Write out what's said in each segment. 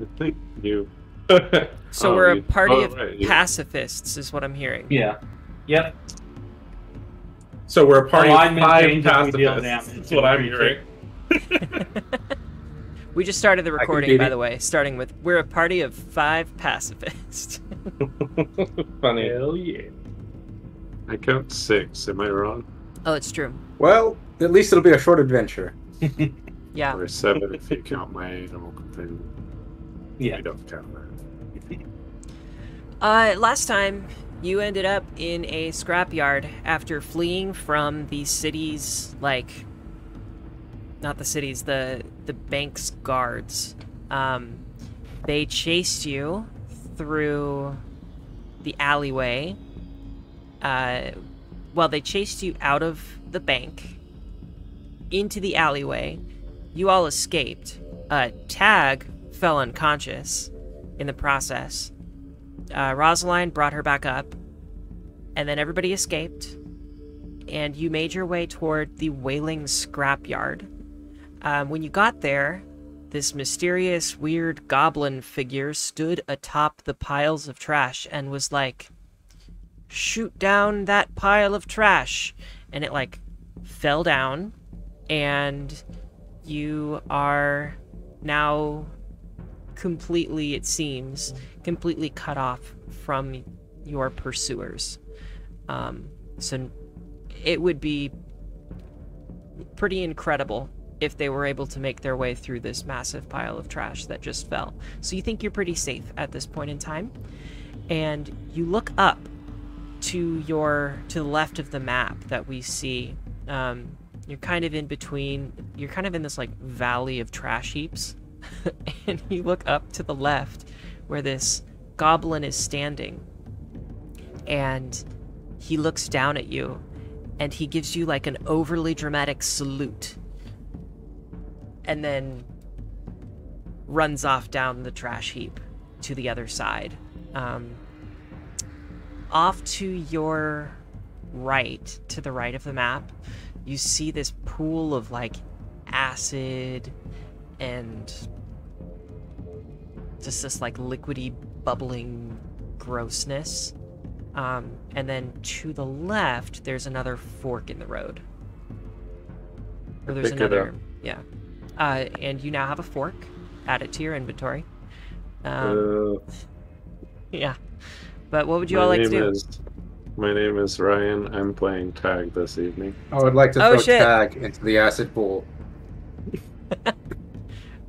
I think you. So we're a party Oh, of right. pacifists, is what I'm hearing. Yeah. Yep. So we're a party of Alignment five change if we deal pacifists. damage That's to what a I'm creature. hearing. We just started the I can recording, beat by it. the way, starting with we're a party of 5 pacifists. Funny. Hell yeah. I count 6. Am I wrong? Oh, it's true. Well, at least it'll be a short adventure. Yeah. Or 7 if you count my animal companion. Yeah. I don't count that. Last time you ended up in a scrapyard after fleeing from the city's, like, not the city's, the bank's guards. They chased you through the alleyway. Well, they chased you out of the bank into the alleyway. You all escaped. Tag fell unconscious in the process. Rosaline brought her back up, and then everybody escaped, and you made your way toward the Wailing Scrapyard. When you got there, this mysterious, weird goblin figure stood atop the piles of trash and was like, "Shoot down that pile of trash," and it, like, fell down, and you are now completely, it seems, completely cut off from your pursuers. So it would be pretty incredible if they were able to make their way through this massive pile of trash that just fell. So you think you're pretty safe at this point in time, and you look up to the left of the map that we see. You're kind of in between, you're kind of in this, like, valley of trash heaps. And you look up to the left where this goblin is standing, and he looks down at you, and he gives you, like, an overly dramatic salute, and then runs off down the trash heap to the other side. Off to your right, to the right of the map, you see this pool of, like, acid and just this, like, liquidy, bubbling grossness. And then to the left, there's another fork in the road. Or there's Pick it another, up. yeah. And you now have a fork. Add it to your inventory. Yeah. But what would you all like to do? My name is Ryan. I'm playing tag this evening. I would like to Oh, throw shit. Tag into the acid pool.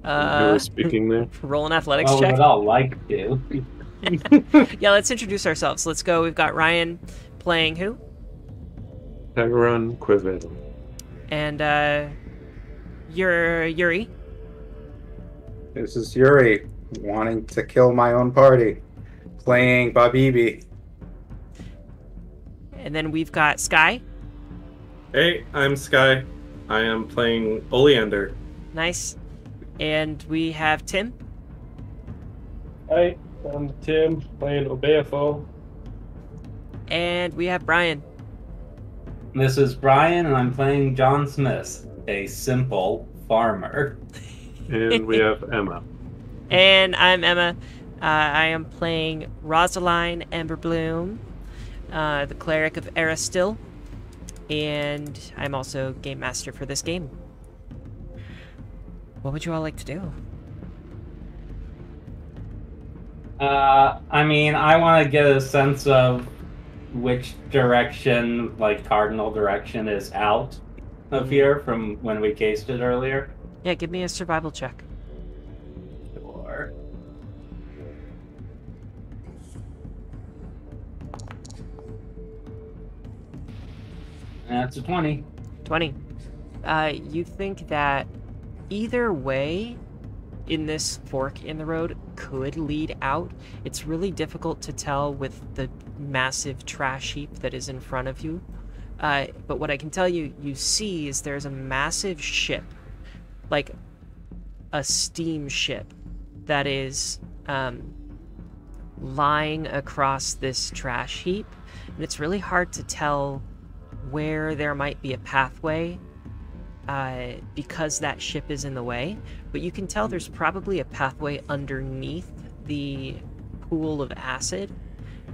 Who is speaking there? Roll an athletics Oh, we check. would all like to. Yeah, let's introduce ourselves. Let's go. We've got Ryan playing who? Tagaron Quivel. And you're Yuri. This is Yuri, wanting to kill my own party, playing Babibi. And then we've got Sky. Hey, I'm Sky. I am playing Oleander. Nice. And we have Tim. Hi, I'm Tim, playing Obeafo. And we have Brian. This is Brian, and I'm playing John Smith, a simple farmer. And we have Emma. And I'm Emma. I am playing Rosaline Emberbloom, the cleric of Aristil. And I'm also game master for this game. What would you all like to do? I mean, I want to get a sense of which direction, like cardinal direction, is out of here from when we cased it earlier. Yeah, give me a survival check. Sure. That's a 20. 20. You think that either way in this fork in the road could lead out. It's really difficult to tell with the massive trash heap that is in front of you. But what I can tell you, you see is there's a massive ship, like a steamship, that is lying across this trash heap. And it's really hard to tell where there might be a pathway because that ship is in the way, but you can tell there's probably a pathway underneath the pool of acid,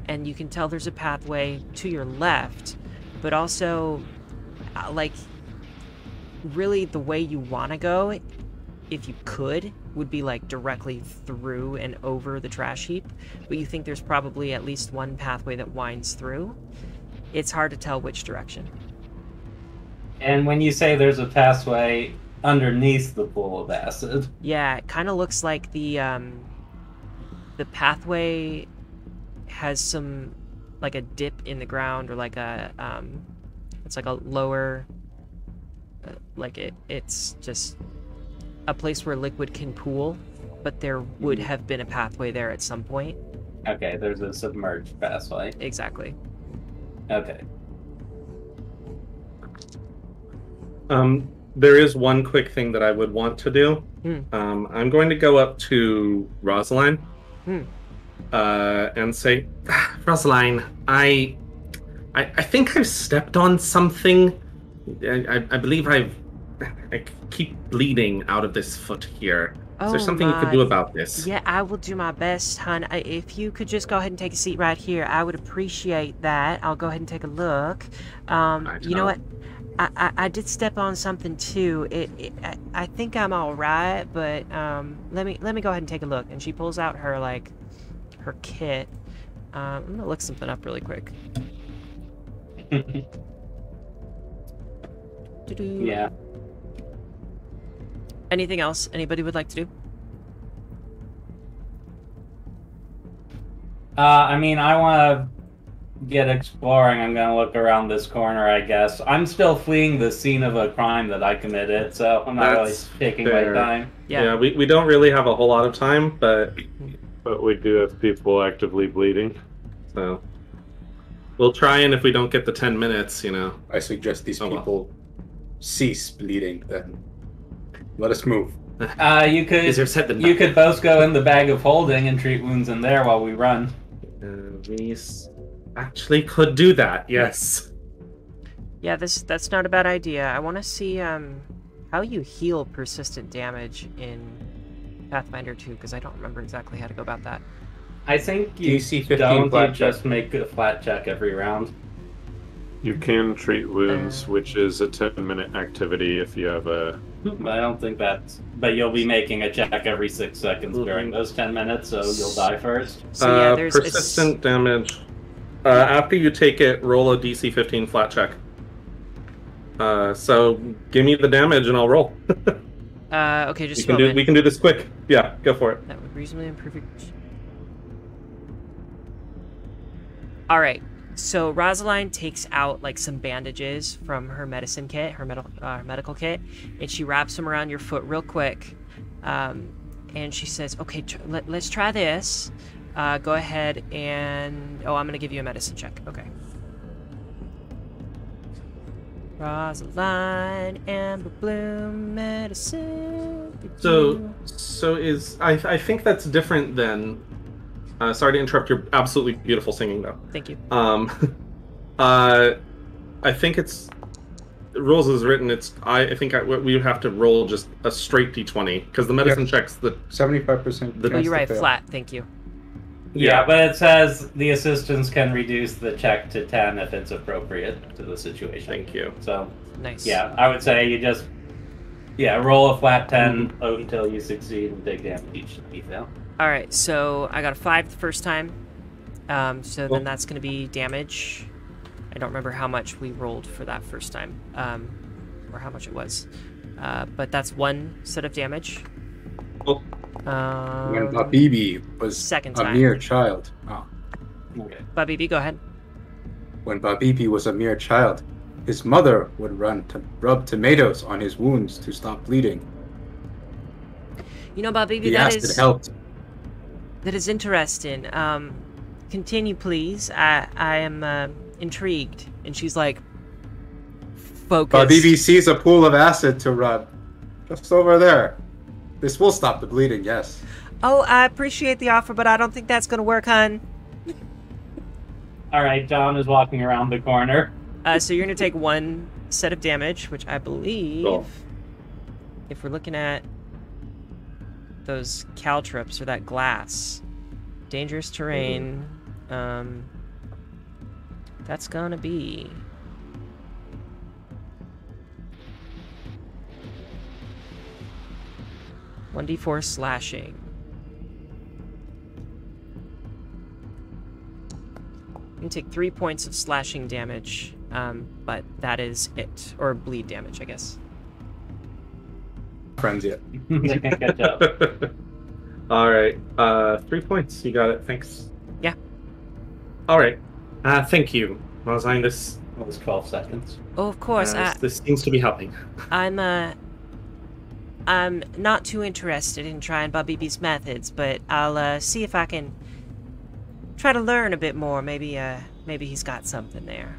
and you can tell there's a pathway to your left, but also, like, really the way you want to go, if you could, would be like directly through and over the trash heap, but you think there's probably at least one pathway that winds through. It's hard to tell which direction. And when you say there's a pathway underneath the pool of acid, Yeah, it kind of looks like the pathway has some, like a dip in the ground, or like a it's like a lower, it's just a place where liquid can pool, but there would have been a pathway there at some point. okay, there's a submerged pathway. Exactly. Okay. There is one quick thing that I would want to do. Hmm. I'm going to go up to Rosaline Hmm. and say, Rosaline, I think I've stepped on something. I believe I keep bleeding out of this foot here. Is there something you could do about this? Yeah, I will do my best, hon. If you could just go ahead and take a seat right here, I would appreciate that. I'll go ahead and take a look. You know what? I did step on something too. I think I'm all right, but let me go ahead and take a look. And she pulls out her her kit. I'm gonna look something up really quick. Doo-doo. Yeah. Anything else anybody would like to do? I mean, I want to get exploring. I'm going to look around this corner, I guess. I'm still fleeing the scene of a crime that I committed, so I'm not That's really taking fair. my time. Yeah. We don't really have a whole lot of time, but we do have people actively bleeding. so we'll try, and if we don't get the 10 minutes, I suggest these Oh, well. people cease bleeding, then let us move. You could Easier said than you done. could both go in the bag of holding and treat wounds in there while we run. We actually could do that, yes. Yeah, that's not a bad idea. I want to see how you heal persistent damage in Pathfinder 2, because I don't remember exactly how to go about that. I think you DC 15 don't. flat You just make a flat check every round. You can treat wounds, which is a 10-minute activity if you have a... But I don't think that's. But you'll be making a check every 6 seconds during those 10 minutes, so you'll die first. So yeah, there's persistent damage. After you take it, roll a DC 15 flat check. So give me the damage and I'll roll. Okay, just a moment. We can do this quick. Yeah, go for it. That would reasonably improve your... Alright, so Rosaline takes out some bandages from her medicine kit, her medical kit, and she wraps them around your foot real quick. And she says, okay, let's try this. Go ahead and... Oh, I'm going to give you a medicine check. Okay. Rosaline, Amber Bloom, medicine. So is I think that's different than. Sorry to interrupt your absolutely beautiful singing, though. Thank you. I think it's rules is written. I think we would have to roll just a straight d20 because the medicine checks the 75%. Oh, you're right. Flat. Thank you. Yeah, but it says the assistants can reduce the check to 10 if it's appropriate to the situation. Thank you. So, Nice. yeah, I would say you just, roll a flat 10 until you succeed and take damage each time you fail. All right. So I got a 5 the first time. So Cool. then that's going to be damage. I don't remember how much we rolled for that first time, or how much it was. But that's one set of damage. Cool. When Babibi was second a time. mere child. Oh. Okay. Bobby, go ahead. When Babibi was a mere child, his mother would run to rub tomatoes on his wounds to stop bleeding. You know, Bobby, The that acid helped. is interesting. Continue, please. I am intrigued. And she's like, focus. Babibi sees a pool of acid to rub. Just over there. This will stop the bleeding, yes. Oh, I appreciate the offer, but I don't think that's going to work, hon. All right, John is walking around the corner. So you're going to take one set of damage, which I believe... Cool. if we're looking at those caltrops or that glass, dangerous terrain, that's gonna be 1d4 slashing. You can take 3 points of slashing damage, but that is it. Or bleed damage, I guess. Friends yet. They can't catch up. All right. 3 points. You got it. Thanks. Yeah. All right. Thank you, Rosine. This It was 12 seconds. Oh, of course. this seems to be helping. I'm not too interested in trying Bobby's methods, but I'll see if I can try to learn a bit more. Maybe he's got something there.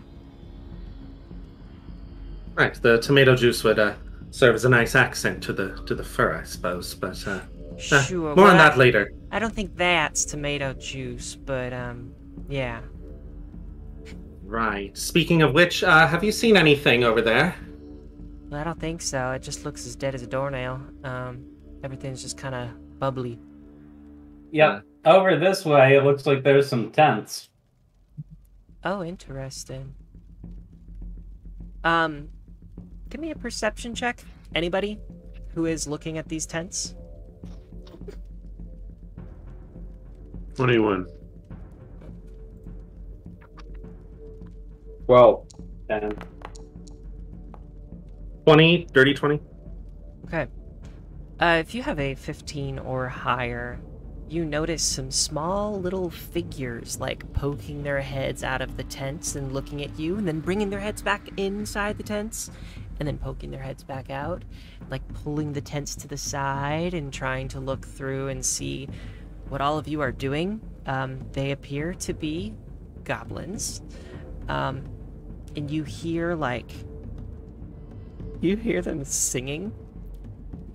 Right. The tomato juice would serve as a nice accent to the fur, I suppose. But Sure. more well, on that later. I don't think that's tomato juice, but yeah. Right. Speaking of which, have you seen anything over there? Well, I don't think so. It just looks as dead as a doornail. Everything's just kind of bubbly. Yep. Over this way, it looks like there's some tents. Oh, interesting. Give me a perception check. Anybody who is looking at these tents? 21. Well, And 20, dirty 20. Okay. If you have a 15 or higher, you notice some small little figures, like poking their heads out of the tents and looking at you, and then bringing their heads back inside the tents, and then poking their heads back out, like pulling the tents to the side and trying to look through and see what all of you are doing. They appear to be goblins. And you hear, like, you hear them singing.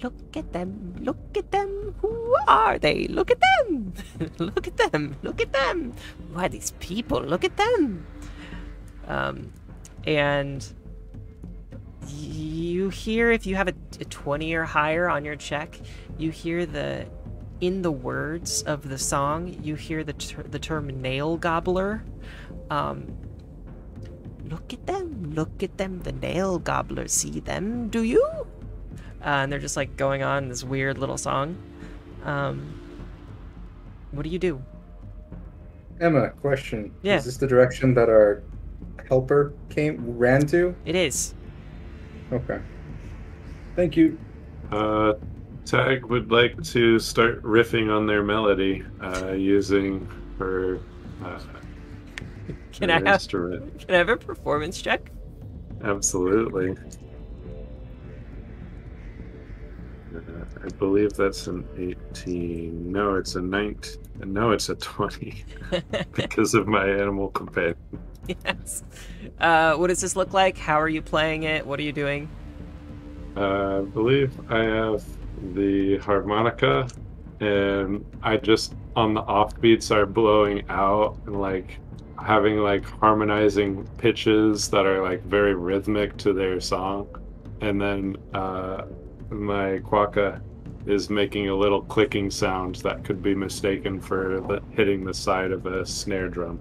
Look at them, who are they? Look at them, look at them, look at them. Who are these people? Look at them. And you hear, if you have a 20 or higher on your check, you hear in the words of the song, you hear the term nail gobbler. Look at them, the nail gobblers, see them, do you? And they're just like going on this weird little song. What do you do? Emma, question. Yeah. Is this the direction that our helper ran to? It is. Okay. Thank you. Tag would like to start riffing on their melody using her Can I have instrument. Can I have a performance check? Absolutely. I believe that's an 18. No, it's a 19. No, it's a 20 because of my animal companion. Yes. What does this look like? How are you playing it? What are you doing? I believe I have the harmonica, and I just on the offbeats are blowing out and like having like harmonizing pitches that are like very rhythmic to their song, and then my quokka is making a little clicking sound that could be mistaken for hitting the side of a snare drum.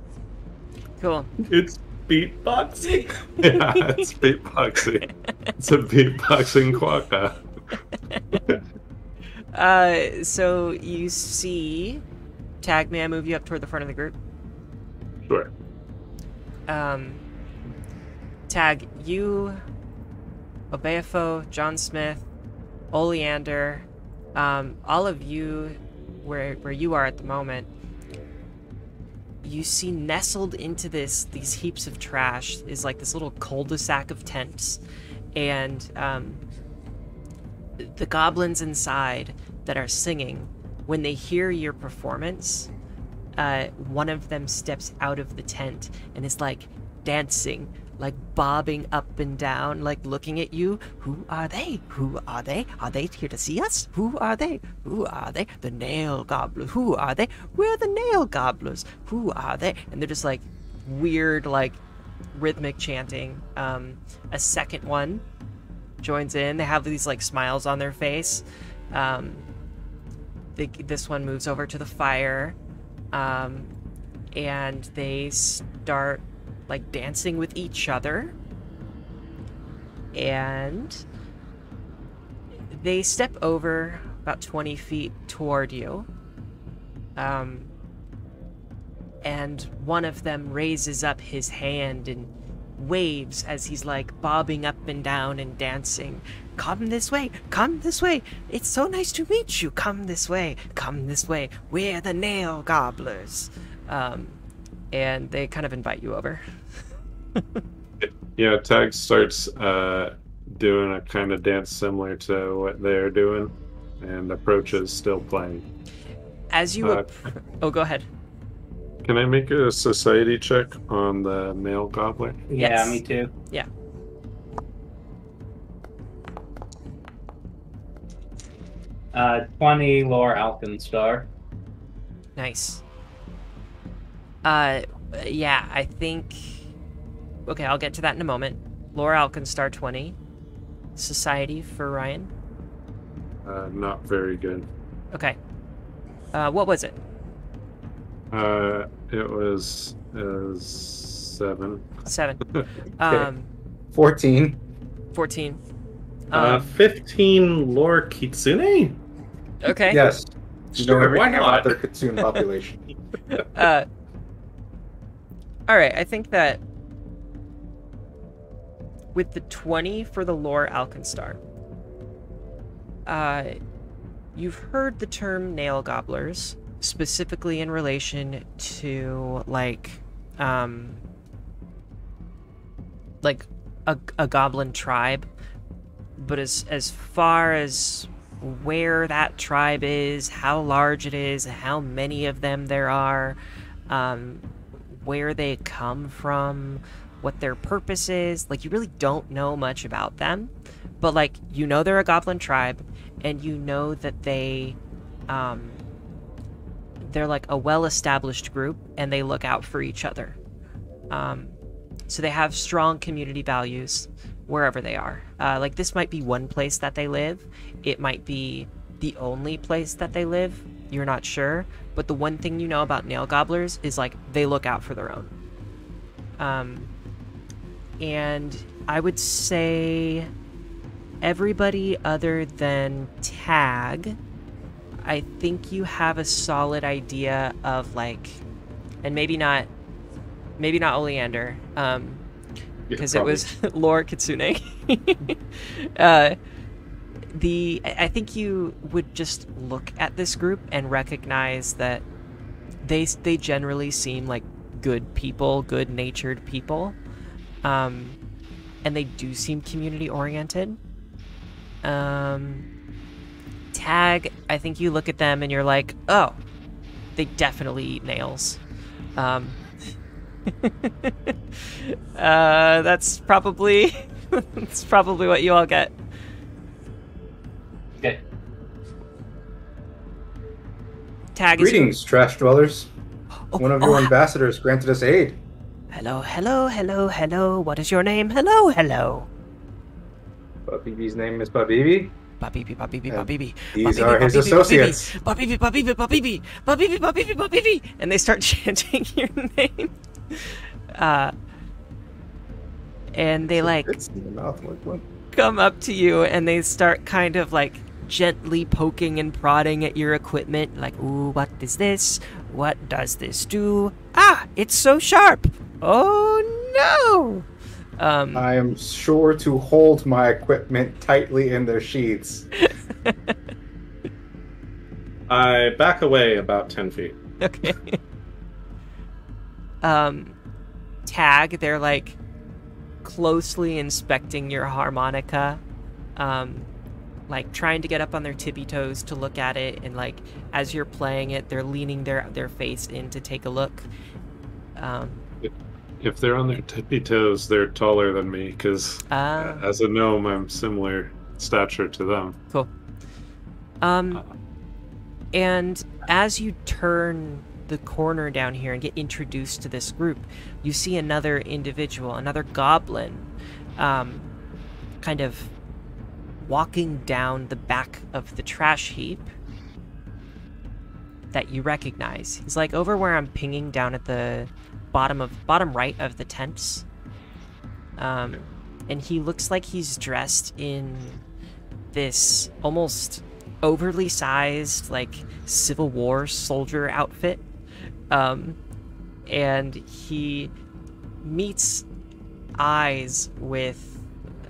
Cool. It's beatboxing. Yeah, it's beatboxing. It's a beatboxing quokka. So you see, Tag, may I move you up toward the front of the group? Sure. Tag, you, Obeafo, John Smith, Oleander, all of you, where you are at the moment, you see nestled into these heaps of trash is like this little cul-de-sac of tents, and the goblins inside that are singing, when they hear your performance, one of them steps out of the tent and is like dancing, like bobbing up and down, like looking at you. Who are they? Who are they? Are they here to see us? Who are they? Who are they? The nail gobblers. Who are they? We're the nail gobblers. Who are they? And they're just like weird, like rhythmic chanting. A second one joins in. They have these like smiles on their face. This one moves over to the fire, and they start like dancing with each other, and they step over about 20 feet toward you. And one of them raises up his hand and waves as he's like bobbing up and down and dancing. Come this way, come this way. It's so nice to meet you. Come this way, come this way. We're the nail gobblers. And they kind of invite you over. Yeah, Tag starts doing a kind of dance similar to what they're doing, and approaches still playing. As you oh, go ahead. Can I make a society check on the nail gobbler? Yeah, Yes. me too. Yeah. Uh, 20 lore Alkenstar. Nice. Yeah, I think... Okay, I'll get to that in a moment. Laura Alkenstar 20. Society for Ryan. Not very good. Okay. What was it? It was 7. 7. 14. 14. 15 lore Kitsune? Okay. Yes. You know Sure, why everything about not? their Kitsune population. Alright, I think that with the 20 for the lore Alkenstar, you've heard the term nail gobblers, specifically in relation to, like a goblin tribe. But as far as where that tribe is, how large it is, how many of them there are, where they come from, what their purpose is, like, you really don't know much about them. But, like, you know they're a goblin tribe, and you know that they're like a well-established group, and they look out for each other. So they have strong community values wherever they are. Like, this might be one place that they live. It might be the only place that they live. You're not sure. But the one thing you know about nail gobblers is, like, they look out for their own. And I would say everybody other than Tag, I think you have a solid idea of, like, and maybe not Oleander, because it was Lore Kitsune. I think you would just look at this group and recognize that they generally seem like good people, good-natured people, and they do seem community-oriented. Tag, I think you look at them and you're like, oh, they definitely eat nails. That's probably what you all get. Okay. Tag is... Greetings, trash dwellers. One of your ambassadors granted us aid. Hello, hello, hello, hello. What is your name? Hello, hello. Babibi's name is Babibi. Babibi, Babibi, Babibi. These are his associates. Babibi, Babibi, Babibi, Babibi, Babibi, Babibi. And they start chanting your name. And they, like, It's in the mouth, like what? come up to you and they start kind of, like, gently poking and prodding at your equipment. Like, ooh, what is this? What does this do? Ah, it's so sharp. Oh, no. I am sure to hold my equipment tightly in their sheaths. I back away about 10 feet. Okay. Tag, they're, like, closely inspecting your harmonica, like, trying to get up on their tippy toes to look at it, and, like, as you're playing it, they're leaning their face in to take a look. If they're on their tippy toes, they're taller than me, because as a gnome, I'm similar stature to them. Cool. And as you turn the corner down here and get introduced to this group, you see another individual, another goblin, kind of walking down the back of the trash heap that you recognize. He's like over where I'm pinging down at the bottom right of the tents. And he looks like he's dressed in this almost overly sized, like, Civil War soldier outfit. And he meets eyes with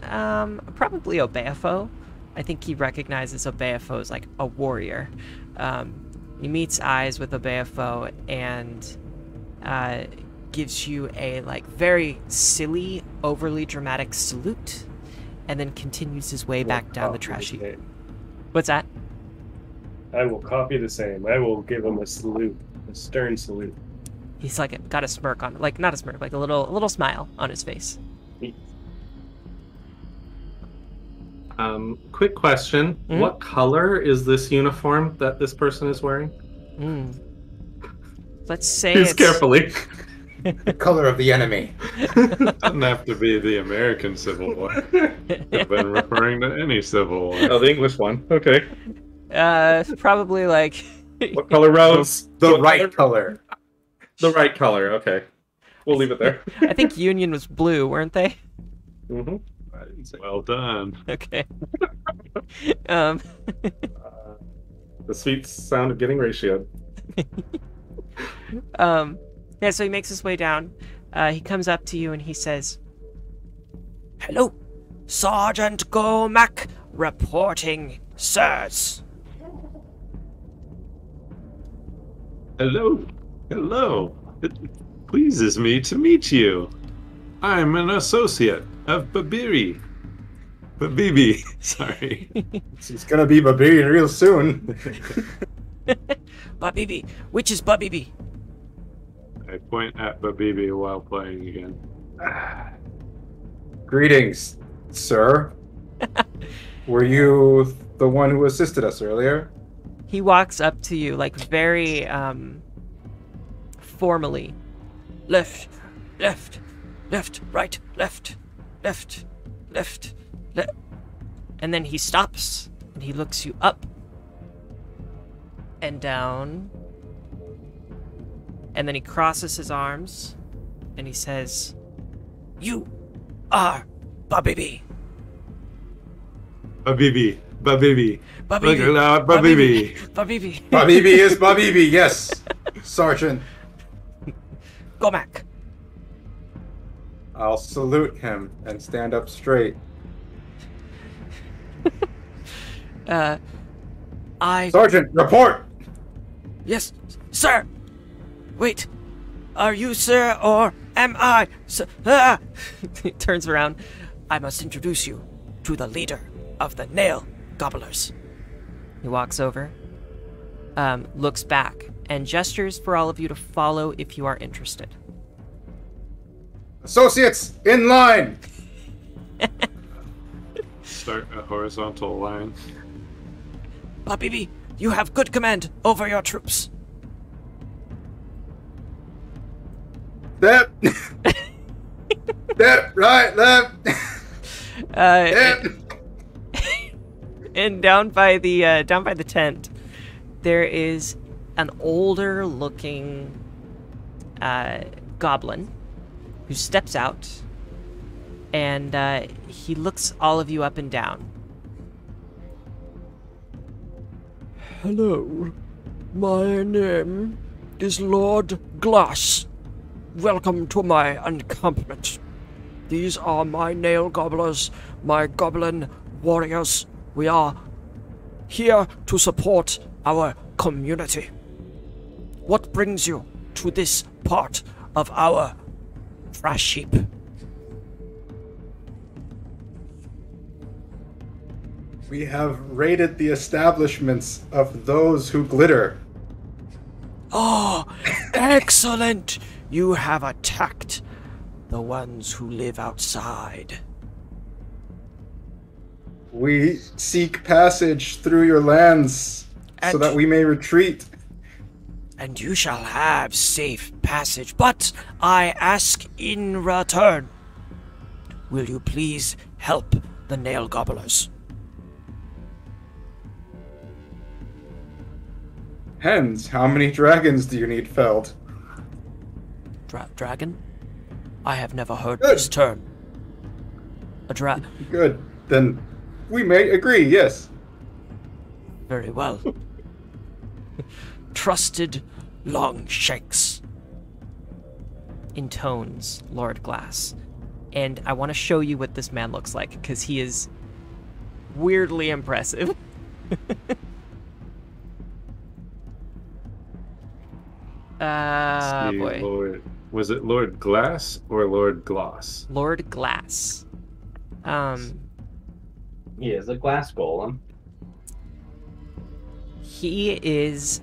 probably Obeafo. I think he recognizes Obeafo as like a warrior. He meets eyes with Obeafo and gives you a like very silly, overly dramatic salute, and then continues his way back down the trash heap. What's that? I will copy the same. I will give him a salute, a stern salute. He's like got a smirk on, like not a smirk, like a little smile on his face. Quick question. Mhm. What color is this uniform that this person is wearing? Let's say Choose it's carefully. The color of the enemy. Doesn't have to be the American Civil War. I've been referring to any Civil War. Oh, the English one. Okay. probably like What color rose? The What right color. The right color. Okay. We'll leave it there. I think Union was blue, weren't they? Mm-hmm. Well done. Okay. The sweet sound of getting ratioed. Yeah, so he makes his way down. He comes up to you and he says, "Hello, Sergeant Gomac, reporting, sirs." Hello. Hello. It pleases me to meet you. I'm an associate of Babiri. Babibi. Sorry. He's gonna be Barbarian real soon. Babibi, which is Babibi? I point at Babibi while playing again. Greetings, sir. Were you the one who assisted us earlier? He walks up to you, like very formally. Left, left, left, right, left, left, left, left. And then he stops and he looks you up and down. And then he crosses his arms and he says, "You are Babibi." Babibi. Babibi. Babibi. Look out, Babibi. Babibi. Babibi is Babibi, yes, Sergeant. Gomac. I'll salute him and stand up straight. Sergeant, report! Yes, sir. Wait. Are you sir or am I sir? Ah! He turns around. "I must introduce you to the leader of the nail gobblers." He walks over, looks back, and gestures for all of you to follow if you are interested. Associates, in line! Start a horizontal line. Babibi, you have good command over your troops. Step! Step, right, left! Step! And down by the tent, there is an older looking goblin who steps out, and he looks all of you up and down. Hello, my name is Lord Glass. Welcome to my encampment. These are my nail gobblers, my goblin warriors. We are here to support our community. What brings you to this part of our trash heap? We have raided the establishments of those who glitter. Oh, excellent! You have attacked the ones who live outside. We seek passage through your lands so And- that we may retreat. And you shall have safe passage, but I ask in return, will you please help the nail gobblers? Depends. How many dragons do you need felled? Dragon? I have never heard Good. this term. Good. Then we may agree, yes. Very well. Trusted Longshanks. Intones Lord Glass. And I want to show you what this man looks like, because he is weirdly impressive. See, Boy. Lord, was it Lord Glass or Lord Gloss? Lord Glass. He is a glass golem. He is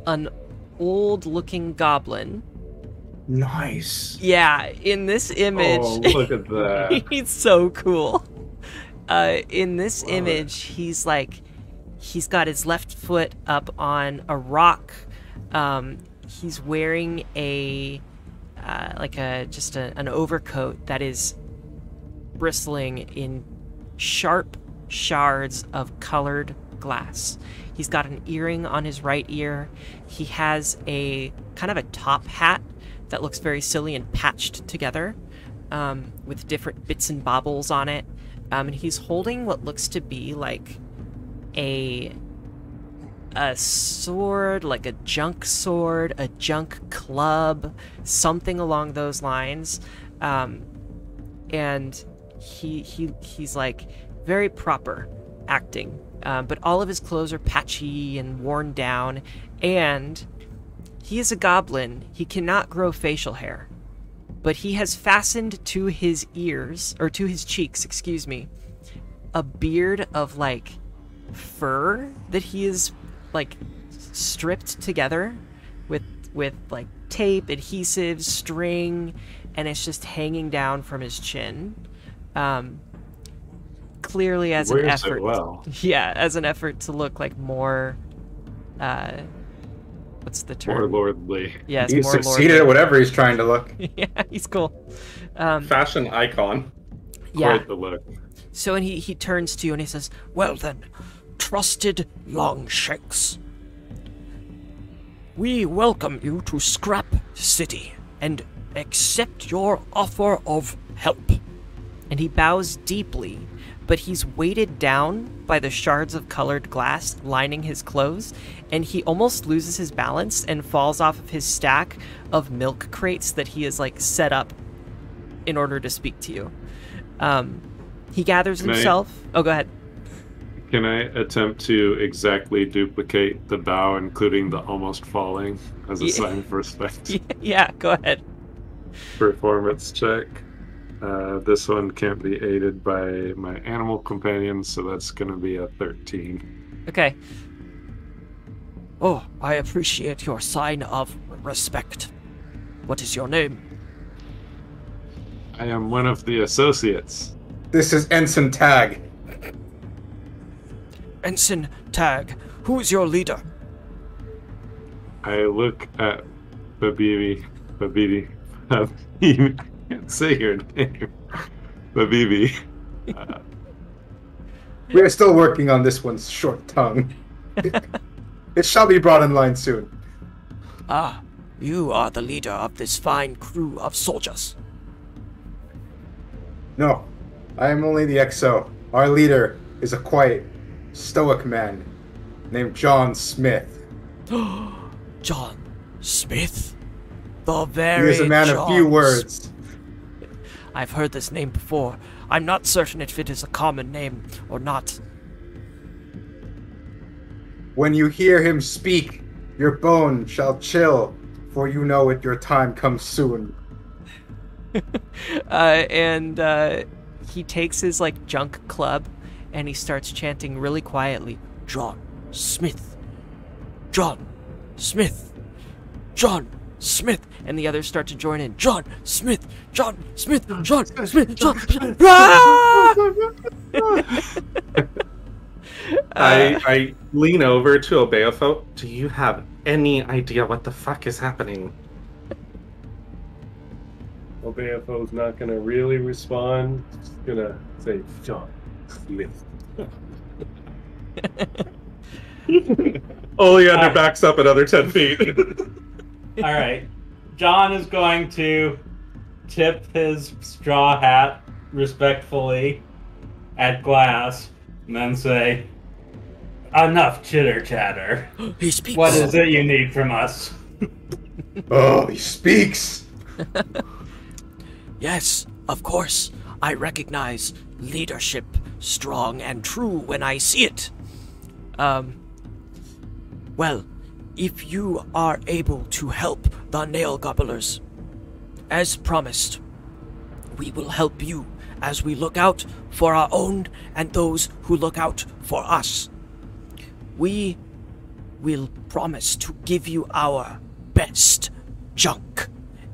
an old-looking goblin. Nice. Yeah, in this image... Oh, look at that. He's so cool. In this image, he's got his left foot up on a rock. He's wearing an overcoat that is bristling in sharp shards of colored glass. He's got an earring on his right ear. He has a kind of a top hat that looks very silly and patched together, with different bits and baubles on it. And he's holding what looks to be like a sword, like a junk sword, a junk club, something along those lines. And he's like very proper acting. But all of his clothes are patchy and worn down, and he is a goblin. He cannot grow facial hair, but he has fastened to his ears, or to his cheeks, excuse me, a beard of like fur that he is like stripped together with like tape, adhesive, string, and it's just hanging down from his chin. Clearly as an Wears it effort. well. Yeah, as an effort to look like more what's the term? More lordly. Yes, He more succeeded lordly. at whatever he's trying to look. Yeah, he's cool. Fashion icon. Yeah. Quite the look. So and he turns to you and he says, Well then, trusted Longshanks. We welcome you to Scrap City and accept your offer of help. and he bows deeply, but he's weighted down by the shards of colored glass lining his clothes, and he almost loses his balance and falls off of his stack of milk crates that he has like set up in order to speak to you. He gathers himself. Oh, go ahead. Can I attempt to exactly duplicate the bow, including the almost falling, as a sign of respect? Yeah, go ahead. Performance check. This one can't be aided by my animal companion, so that's going to be a 13. Okay. Oh, I appreciate your sign of respect. What is your name? I am one of the associates. This is Ensign Tag. Ensign Tag, who is your leader? I look at Babibi. I can't say your name. Babibi. We are still working on this one's short tongue. It shall be brought in line soon. Ah, you are the leader of this fine crew of soldiers. No, I am only the XO. Our leader is a quiet, stoic man named John Smith. John Smith? The He very is a man of few John words. I've heard this name before. I'm not certain if it is a common name or not. When you hear him speak, your bone shall chill, for you know it, your time comes soon. And he takes his like junk club and he starts chanting really quietly, John Smith. John Smith. John Smith. and the others start to join in. John Smith. John Smith. John Smith. John Smith. Ah! I lean over to Obeofo. Do you have any idea what the fuck is happening? Obeafo's not gonna really respond. He's gonna say, John Smith. Oleander backs up another 10 feet. All right. John is going to tip his straw hat respectfully at Glass and then say, enough chitter chatter. He speaks. What is it you need from us? Oh, he speaks. Yes, of course. I recognize leadership, strong and true when I see it. Well, if you are able to help the nail gobblers, as promised, we will help you as we look out for our own and those who look out for us. We will promise to give you our best junk.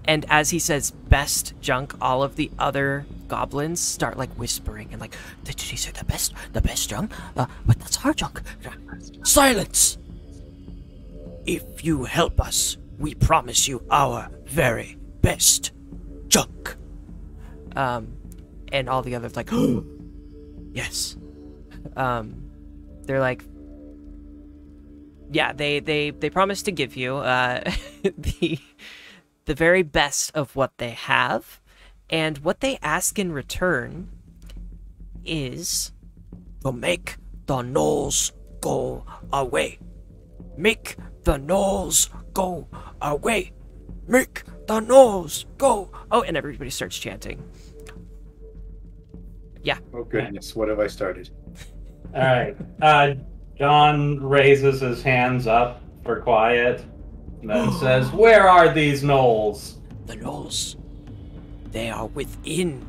And as he says best junk, all of the other goblins start like whispering and like, did he say the best junk? But that's our junk. Silence! If you help us, we promise you our very best junk. And all the others like, Yes. they're like, yeah, they promise to give you the very best of what they have, and what they ask in return is To make the gnolls go away. Make the gnolls go away. Make the gnolls go. oh, and everybody starts chanting. Yeah. Oh goodness, what have I started? All right. John raises his hands up for quiet and then says, where are these gnolls? The gnolls. They are within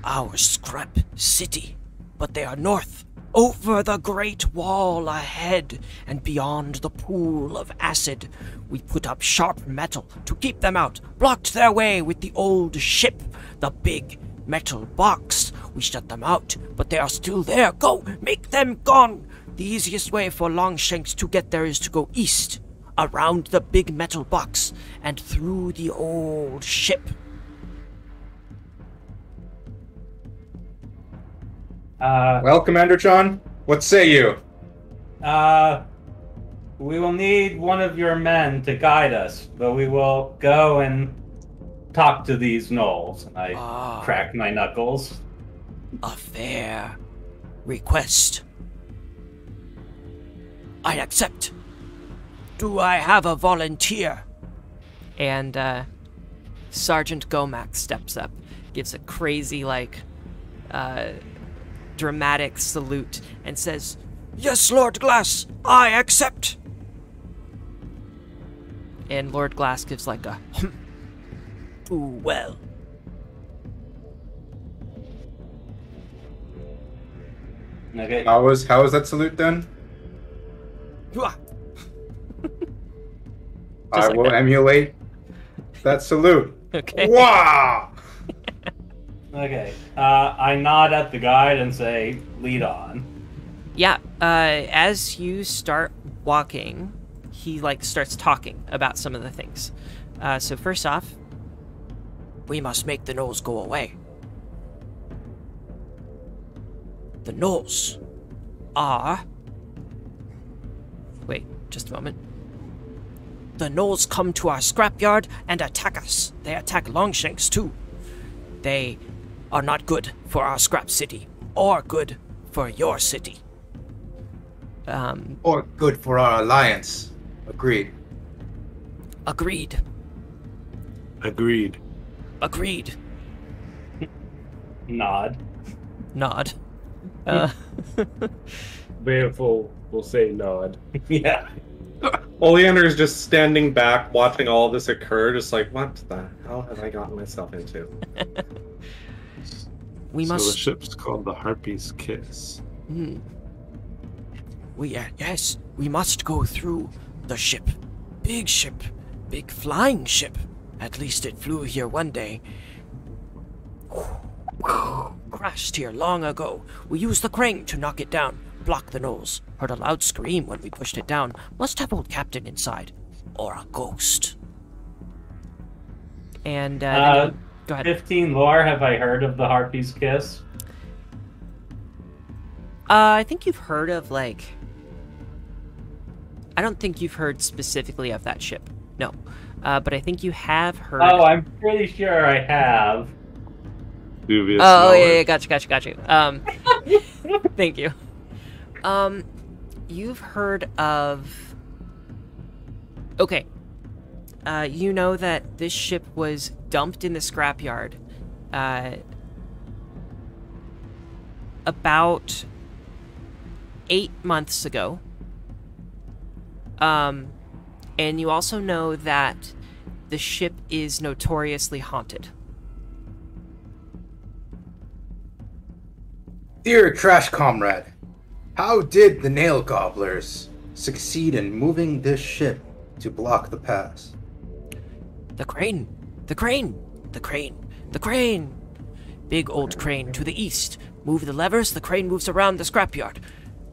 our scrap city, but they are north, over the great wall ahead, and beyond the pool of acid. We put up sharp metal to keep them out, blocked their way with the old ship, the big metal box. We shut them out, but they are still there. Go, make them gone. The easiest way for Longshanks to get there is to go east, around the big metal box, and through the old ship. Well, Commander John, what say you? We will need one of your men to guide us, but we will go and talk to these gnolls. And I crack my knuckles. A fair request. I accept. Do I have a volunteer? And Sergeant Gomack steps up, gives a crazy, like, dramatic salute, and says, Yes, Lord Glass, I accept. and Lord Glass gives like a, Too well. Okay. How was that salute done? Hua. I like will that. emulate that salute. okay. Wow! Okay. I nod at the guide and say, lead on. Yeah, as you start walking, he like starts talking about some of the things. So first off, We must make the gnolls go away. The gnolls are... wait, just a moment. The gnolls come to our scrapyard and attack us. They attack Longshanks too. They are not good for our scrap city, or good for your city. Or good for our alliance. Agreed. Agreed. Agreed. Agreed. Nod. Nod. Baleful will say nod. Yeah. Oleander is just standing back, watching all this occur, just like, what the hell have I gotten myself into? We So the must... ship's called the Harpy's Kiss. Yes, we must go through the ship. Big ship. Big flying ship. At least it flew here one day. Crashed here long ago. We used the crane to knock it down, block the gnolls. Heard a loud scream when we pushed it down. Must have old captain inside. Or a ghost. And Uh, go ahead. 15 lore, have I heard of the Harpy's Kiss? I think you've heard of like I don't think you've heard specifically of that ship. No. But I think you have heard... Oh, I'm pretty sure I have. Dubious Oh, yeah, knowledge. got you. Thank you. You've heard of... Okay. You know that this ship was dumped in the scrapyard about 8 months ago. And you also know that the ship is notoriously haunted. Dear trash comrade, how did the nail gobblers succeed in moving this ship to block the pass? The crane! The crane! The crane! The crane! Big old crane to the east. Move the levers, the crane moves around the scrapyard.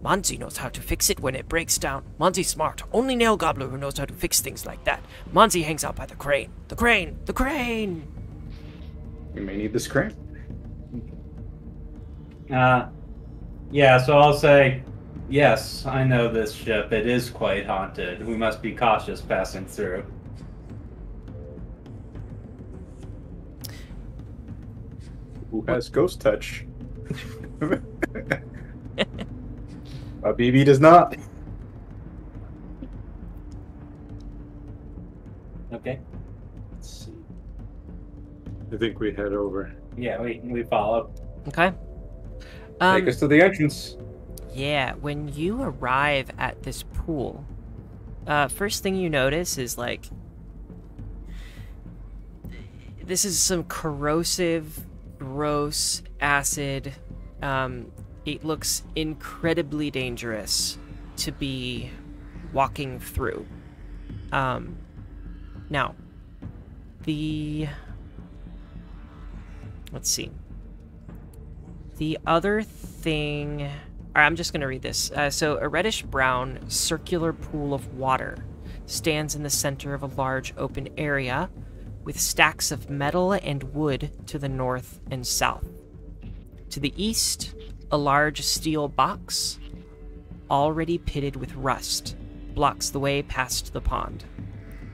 Monty knows how to fix it when it breaks down. Monty's smart. Only nail gobbler who knows how to fix things like that. Monty hangs out by the crane. The crane! The crane! We may need this crane. Yeah, so I'll say, yes, I know this ship. It is quite haunted. We must be cautious passing through. Who has ghost touch? BB does not. Okay. Let's see. I think we head over. Yeah, we follow. Okay. Take us to the entrance. Yeah, when you arrive at this pool, first thing you notice is, like, this is some corrosive, gross acid. It looks incredibly dangerous to be walking through. Now, let's see. The other thing... I'm just going to read this. So, a reddish-brown, circular pool of water stands in the center of a large open area with stacks of metal and wood to the north and south. To the east, a large steel box, already pitted with rust, blocks the way past the pond.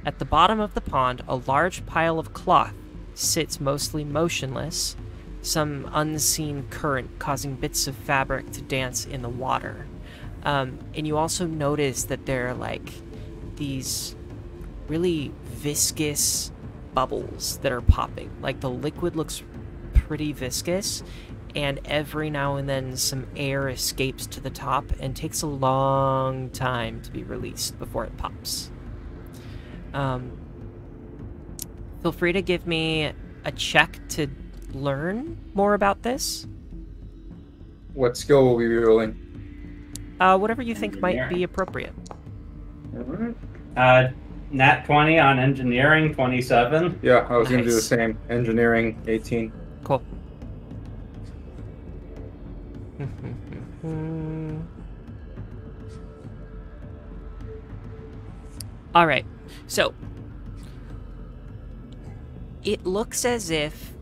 At the bottom of the pond, a large pile of cloth sits mostly motionless, some unseen current causing bits of fabric to dance in the water. And you also notice that there are, like, these really viscous bubbles that are popping. Like, the liquid looks pretty viscous, and every now and then some air escapes to the top and takes a long time to be released before it pops. Feel free to give me a check to learn more about this. What skill will we be rolling? Whatever you think might be appropriate. Alright. Nat 20 on engineering, 27. Yeah, I was going to do the Nice. same. Engineering, 18. Cool. Alright, so it looks as if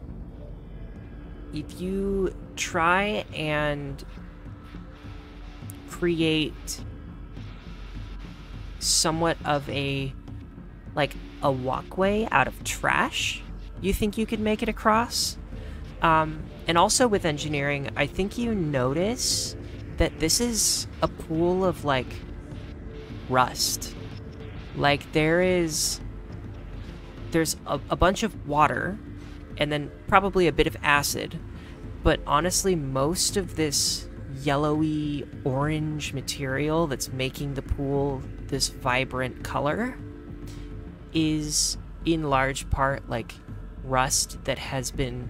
you try and create somewhat of a walkway out of trash, you think you could make it across. And also with engineering, I think you notice that this is a pool of, like, rust. Like, there's a bunch of water, and then probably a bit of acid, but honestly, most of this yellowy orange material that's making the pool this vibrant color is in large part, like, rust that has been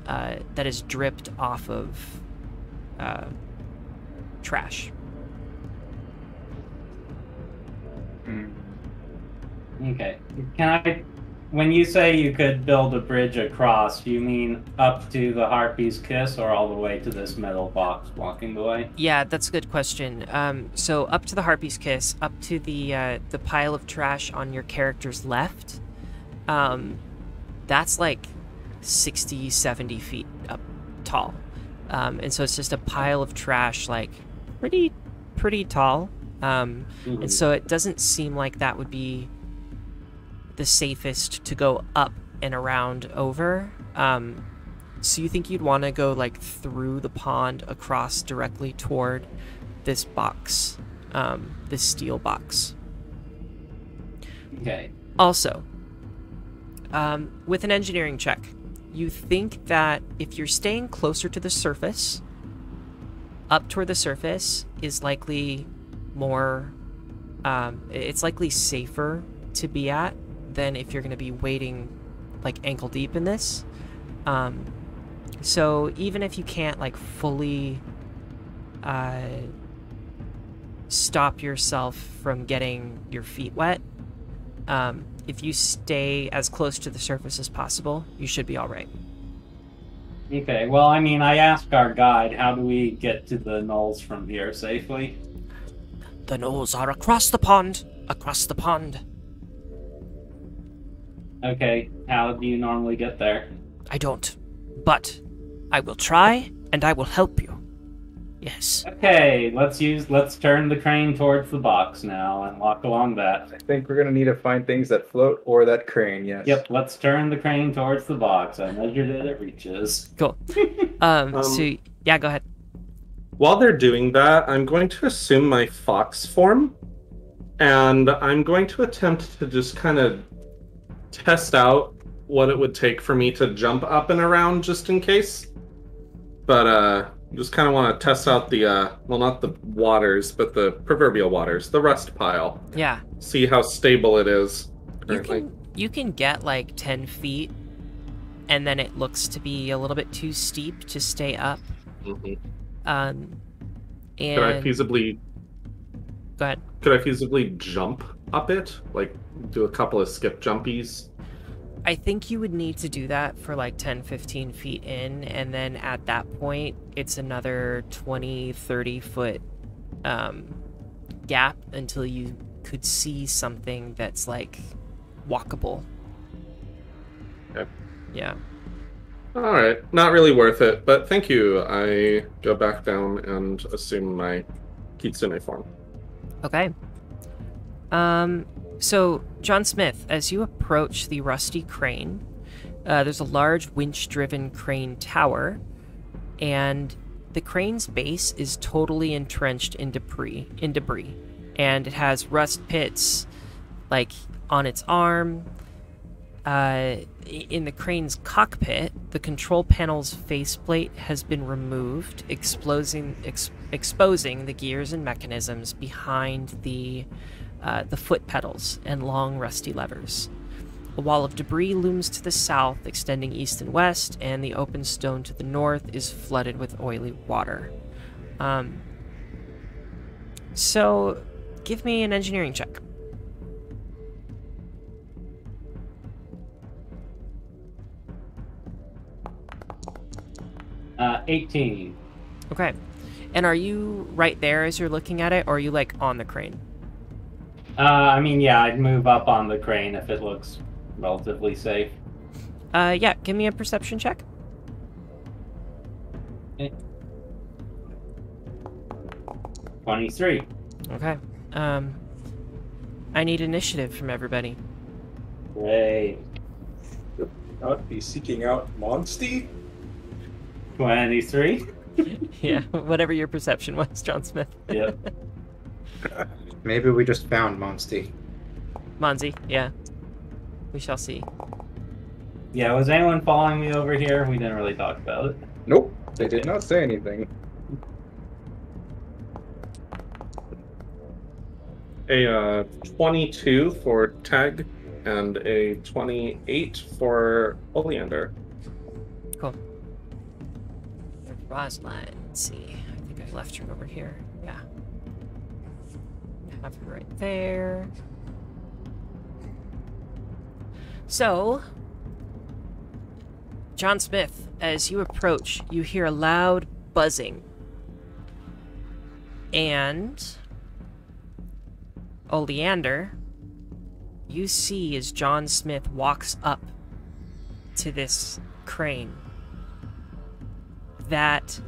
that has dripped off of trash. Okay. When you say you could build a bridge across, you mean up to the Harpy's Kiss or all the way to this metal box blocking the way? Yeah, that's a good question. So up to the Harpy's Kiss, up to the pile of trash on your character's left, that's like 60, 70 feet up tall. And so it's just a pile of trash, like, pretty tall. And so it doesn't seem like that would be the safest to go up and around over. So you think you'd want to go like through the pond across directly toward this box, this steel box. Okay. Also, with an engineering check, you think that if you're staying closer to the surface, up toward the surface is likely more, it's likely safer to be at than if you're going to be wading like ankle deep in this. So even if you can't like fully stop yourself from getting your feet wet, if you stay as close to the surface as possible, you should be all right. Okay, well, I mean, I asked our guide, how do we get to the knolls from here safely? The knolls are across the pond. Across the pond. Okay, how do you normally get there? I don't. But I will try, and I will help you. Yes. Okay, let's turn the crane towards the box now and walk along that. I think we're gonna need to find things that float or that crane, yes. Yep, let's turn the crane towards the box. I measured it reaches. Cool. So yeah, go ahead. While they're doing that, I'm going to assume my fox form, and I'm going to attempt to just kind of test out what it would take for me to jump up and around just in case. But just kind of want to test out the well, not the waters, but the proverbial waters, the rust pile. Yeah. See how stable it is currently. You can get like 10 feet, and then it looks to be a little bit too steep to stay up. And Could I feasibly go ahead. Could I feasibly jump up it? Like do a couple of skip jumpies? I think you would need to do that for like 10, 15 feet in, and then at that point, it's another 20, 30 foot gap until you could see something that's like walkable. Okay. Yeah. All right, not really worth it, but thank you. I go back down and assume my kitsune form. Okay. So, John Smith, as you approach the rusty crane, there's a large winch-driven crane tower, and the crane's base is totally entrenched in debris, and it has rust pits, like, on its arm. In the crane's cockpit, the control panel's faceplate has been removed, exposing the gears and mechanisms behind the foot pedals and long rusty levers. A wall of debris looms to the south, extending east and west, and the open stone to the north is flooded with oily water. So, give me an engineering check. Uh, 18. Okay. And are you right there as you're looking at it, or are you, like, on the crane? I mean, yeah, I'd move up on the crane if it looks relatively safe. Yeah, give me a perception check. Okay. 23. Okay. I need initiative from everybody. Great. Not be seeking out Monsty? 23. Yeah, whatever your perception was, John Smith. Yep. Maybe we just found Monsty. Monzi, yeah. We shall see. Yeah, was anyone following me over here? We didn't really talk about it. Nope, they did not say anything. A 22 for Tag and a 28 for Oleander. Cool. Rosline, let's see. I think I left her over here. Yeah. Have her right there. So, John Smith, as you approach, you hear a loud buzzing. And Oleander, you see as John Smith walks up to this crane that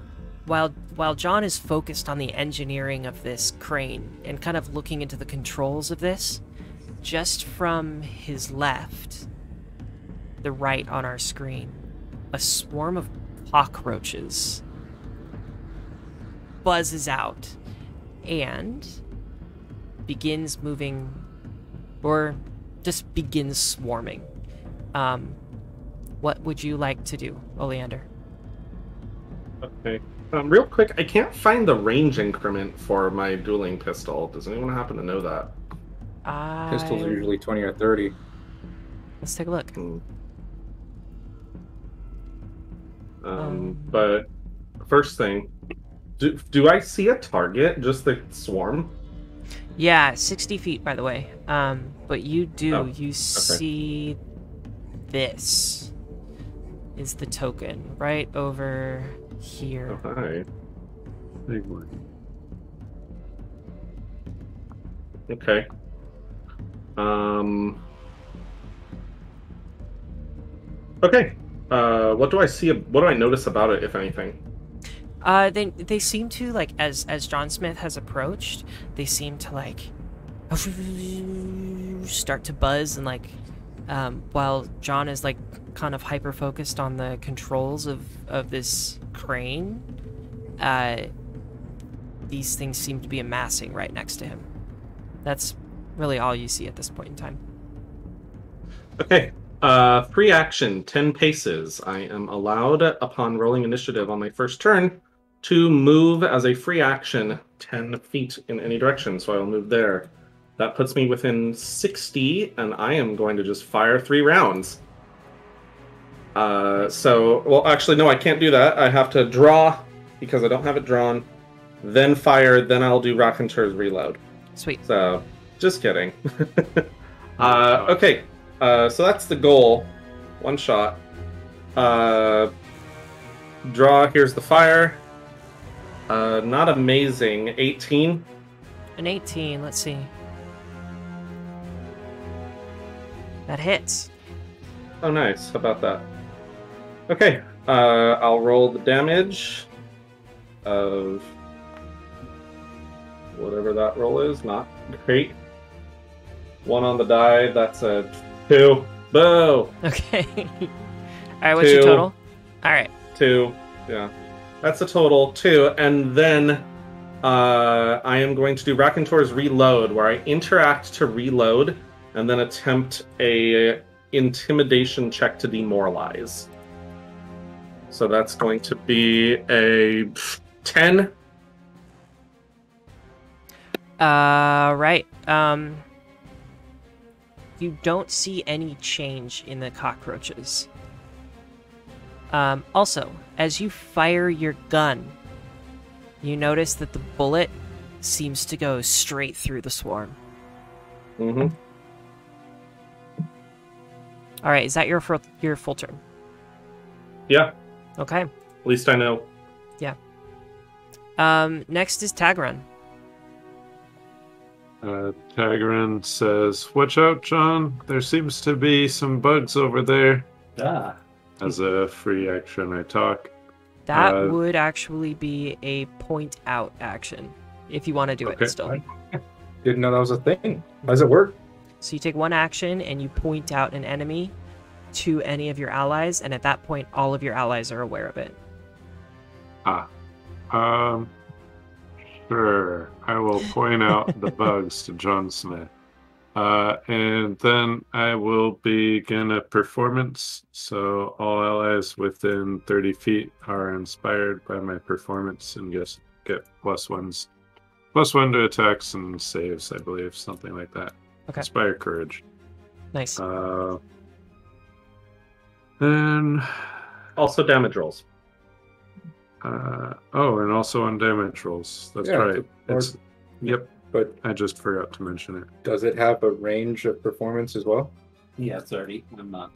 while John is focused on the engineering of this crane and kind of looking into the controls of this, just from his left, the right on our screen, a swarm of cockroaches buzzes out and begins moving, or just begins swarming. What would you like to do, Oleander? Okay. Real quick, I can't find the range increment for my dueling pistol. Does anyone happen to know that? Pistols are usually 20 or 30. Let's take a look. But first thing, do I see a target? Just the swarm? Yeah, 60 feet, by the way. But you do. Oh, you see this is the token right over here. Oh, hi. Big one. Okay. Okay. What do I see? What do I notice about it, if anything? They seem to, like, as John Smith has approached, they seem to, like, start to buzz, and, like, while John is, like, kind of hyper focused on the controls of this crane, these things seem to be amassing right next to him. That's really all you see at this point in time. Okay. Free action, 10 paces. I am allowed, upon rolling initiative on my first turn, to move as a free action 10 feet in any direction, so I'll move there. That puts me within 60, and I am going to just fire 3 rounds. Well, actually, no, I can't do that. I have to draw, because I don't have it drawn, then fire, then I'll do Raconteur's Reload. Sweet. So, just kidding. Okay, so that's the goal. 1 shot. Draw, here's the fire. Not amazing. 18. An 18, let's see. That hits. Oh, nice. How about that? Okay, I'll roll the damage of whatever that roll is. Not great. 1 on the die. That's a 2. Boo! Okay. Alright, what's your 2. total? Alright. 2. Yeah. That's a total 2. And then I am going to do Raconteur's Reload, where I interact to reload and then attempt a intimidation check to demoralize. So that's going to be a 10. Right. You don't see any change in the cockroaches. Also, as you fire your gun, you notice that the bullet seems to go straight through the swarm. Mm-hmm. All right, is that your full turn? Yeah. Okay. At least I know. Yeah. Next is Tagran. Tagarin says, "Watch out, John. There seems to be some bugs over there." Ah. As a free action, I talk. That would actually be a point out action, if you want to do Okay. it still. Didn't know that was a thing. How does it work? So you take 1 action and you point out an enemy to any of your allies, and at that point, all of your allies are aware of it. Sure. I will point out the bugs to John Smith. And then I will begin a performance. So all allies within 30 feet are inspired by my performance and get +1s. +1 to attacks and saves, I believe. Something like that. Okay. Inspire courage. Nice. Then... Also damage rolls. and also on damage rolls. That's Yeah, right. Yep. But I just forgot to mention it. does it have a range of performance as well? Yeah, 30. I'm not.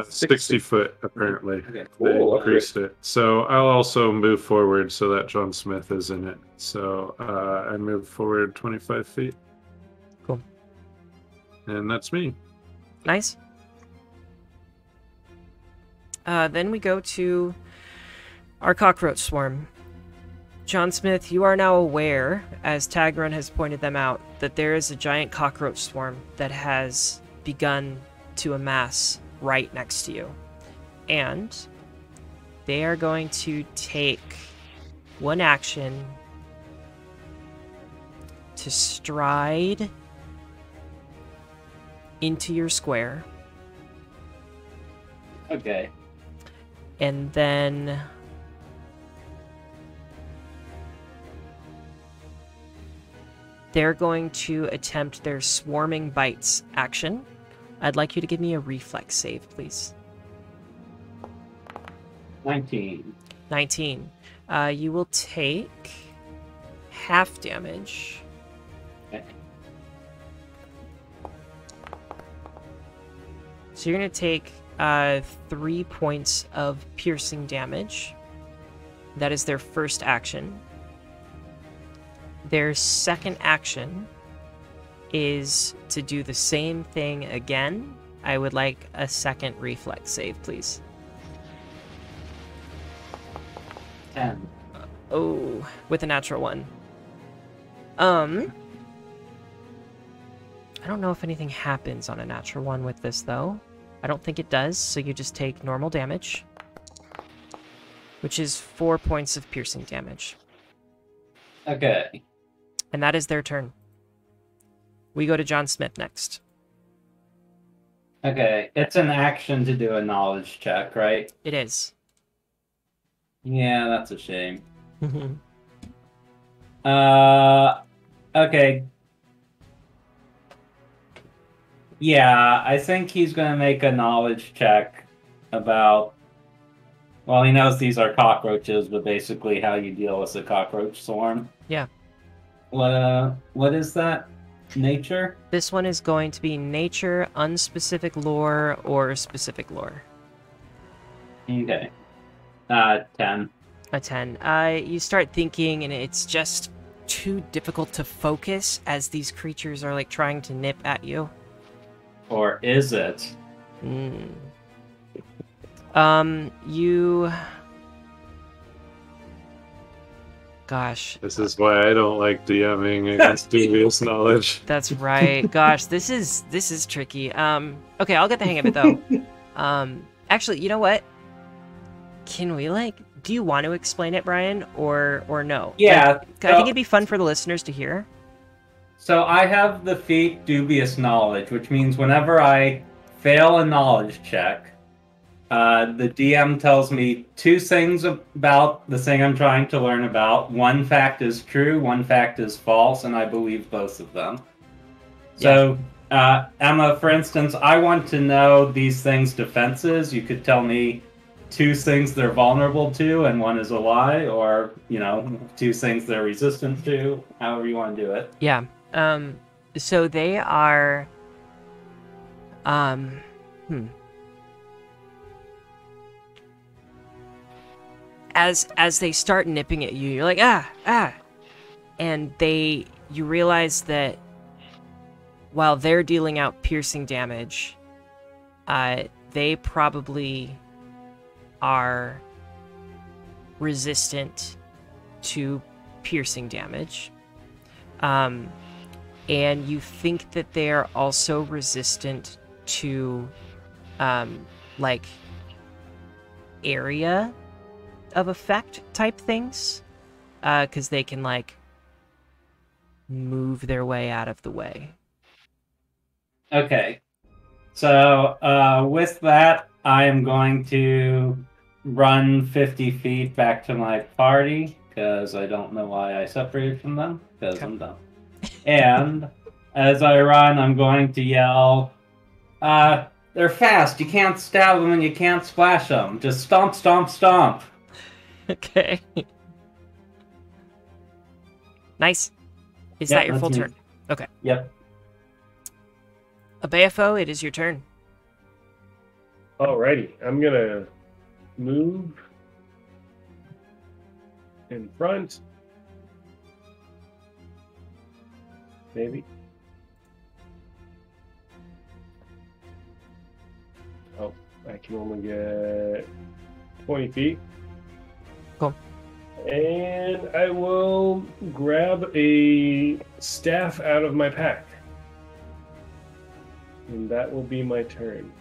60 foot, apparently. Okay. They Cool, increased it. So I'll also move forward so that John Smith is in it. So I move forward 25 feet. Cool. And that's me. Nice. Then we go to our cockroach swarm. John Smith, you are now aware, as Tagrun has pointed them out, that there is a giant cockroach swarm that has begun to amass right next to you. And they are going to take one action to stride into your square. Okay. And then they're going to attempt their swarming bites action. I'd like you to give me a reflex save, please. 19. 19. You will take half damage. Okay. So you're going to take 3 points of piercing damage. That is their first action. Their second action is to do the same thing again. I would like a second reflex save, please. 10. Oh, with a natural one. I don't know if anything happens on a natural one with this, though. I don't think it does, so you just take normal damage, which is 4 points of piercing damage. Okay. And that is their turn. We go to John Smith next. Okay. It's an action to do a knowledge check, right? It is. Yeah, that's a shame. Mhm. Okay. Yeah, I think he's gonna make a knowledge check about. Well, he knows these are cockroaches, but basically how you deal with a cockroach swarm. Yeah. What is that? Nature? This one is going to be nature, unspecific lore, or specific lore. Okay. 10. A 10. You start thinking, and it's just too difficult to focus as these creatures are like trying to nip at you. Or is it? You... Gosh. This is why I don't like DMing against dubious knowledge. That's right. Gosh, this is tricky. Okay, I'll get the hang of it though. Actually, you know what? Can we do you want to explain it, Brian, or no? Yeah. I think it'd be fun for the listeners to hear. So I have the feat dubious knowledge, which means whenever I fail a knowledge check, the DM tells me 2 things about the thing I'm trying to learn about. One fact is true, one fact is false, and I believe both of them. So, Emma, for instance, I want to know these things' defenses. You could tell me 2 things they're vulnerable to, and one is a lie, or, 2 things they're resistant to, however you want to do it. Yeah. So they are... As they start nipping at you, you're like, and you realize that while they're dealing out piercing damage, they probably are resistant to piercing damage. And you think that they are also resistant to, area of effect type things, because they can move their way out of the way. Okay, so with that, I am going to run 50 feet back to my party, because I don't know why I separated from them, because I'm dumb. And as I run, I'm going to yell, they're fast, you can't stab them and you can't splash them, just stomp, stomp, stomp. Okay. Nice. Is that your full turn? Okay. Yep. Abeafo, it is your turn. Alrighty, I'm gonna move in front. Maybe. Oh, I can only get 20 feet. Cool. And I will grab a staff out of my pack. And that will be my turn.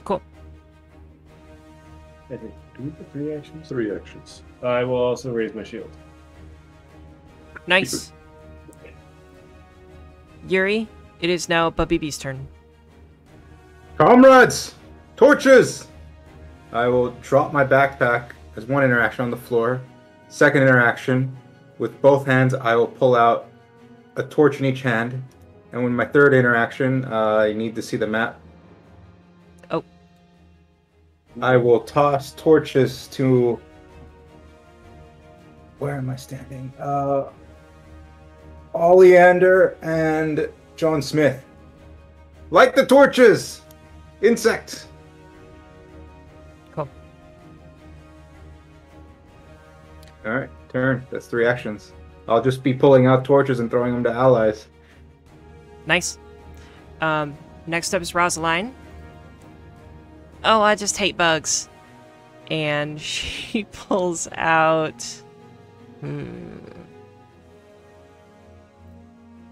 Cool. I think. Do we put 3 actions? 3 actions. I will also raise my shield. Nice. Yuri, it is now Babibi's turn. Comrades! Torches! I will drop my backpack as one interaction on the floor. Second interaction, with both hands, I will pull out a torch in each hand. And with my third interaction, I need to see the map. Oh. I will toss torches to... Where am I standing? Oleander and John Smith. Light the torches! Insect! Cool. Alright, turn. That's 3 actions. I'll just be pulling out torches and throwing them to allies. Nice. Next up is Rosaline. Oh, I just hate bugs. And she pulls out...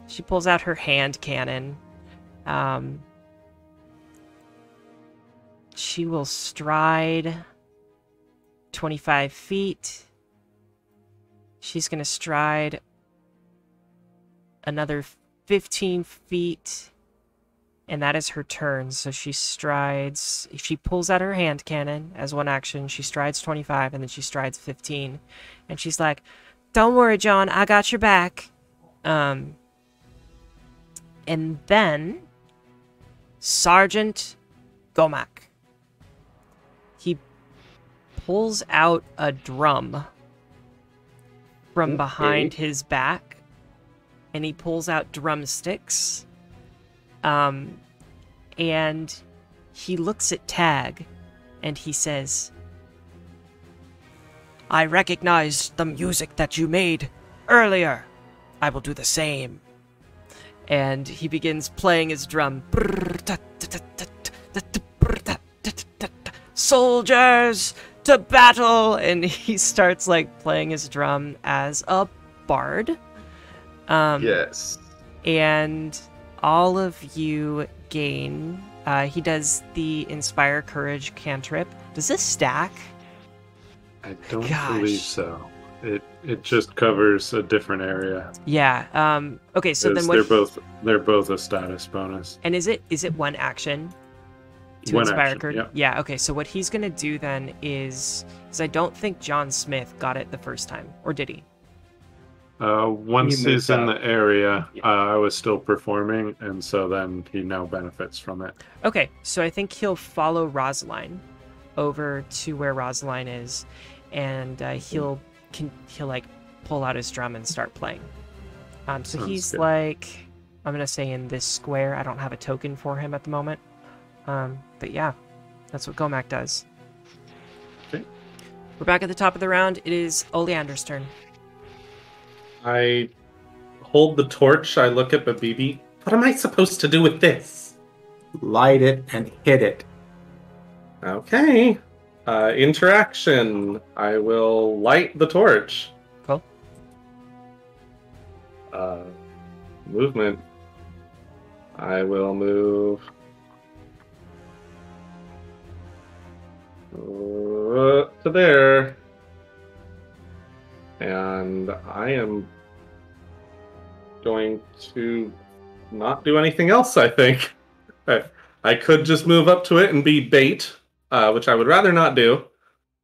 She pulls out her hand cannon. She will stride 25 feet. She's going to stride another 15 feet. And that is her turn. So she strides... She pulls out her hand cannon as one action. She strides 25 and then she strides 15. And she's like, "Don't worry, John. I got your back." And then Sergeant Gomak. He pulls out a drum from behind his back, and he pulls out drumsticks. And he looks at Tag, and he says, I recognize the music that you made earlier. I will do the same. and he begins playing his drum. Soldiers to battle! And he starts like playing his drum as a bard. Yes. And all of you gain. He does the Inspire Courage cantrip. Does this stack? I don't Gosh. believe so. It just covers a different area. Yeah. Okay. So then what? They're both a status bonus. And is it one action? To One Inspire action, Courage? yep. Yeah. Okay. So what he's gonna do then is I don't think John Smith got it the first time, or did he? Once He he's moved in out. the area, I was still performing, and so then he now benefits from it. Okay, so I think he'll follow Rosaline over to where Rosaline is, and he'll like pull out his drum and start playing. So Sounds he's good. like, I'm gonna say in this square. I don't have a token for him at the moment, but yeah, that's what Gomak does. Okay. We're back at the top of the round. It is Oleander's turn. I hold the torch. I look at Babibi. What am I supposed to do with this? Light it and hit it. Okay. Interaction. I will light the torch. Cool. Movement. I will move to there. And I am going to not do anything else, I think. I could just move up to it and be bait, which I would rather not do.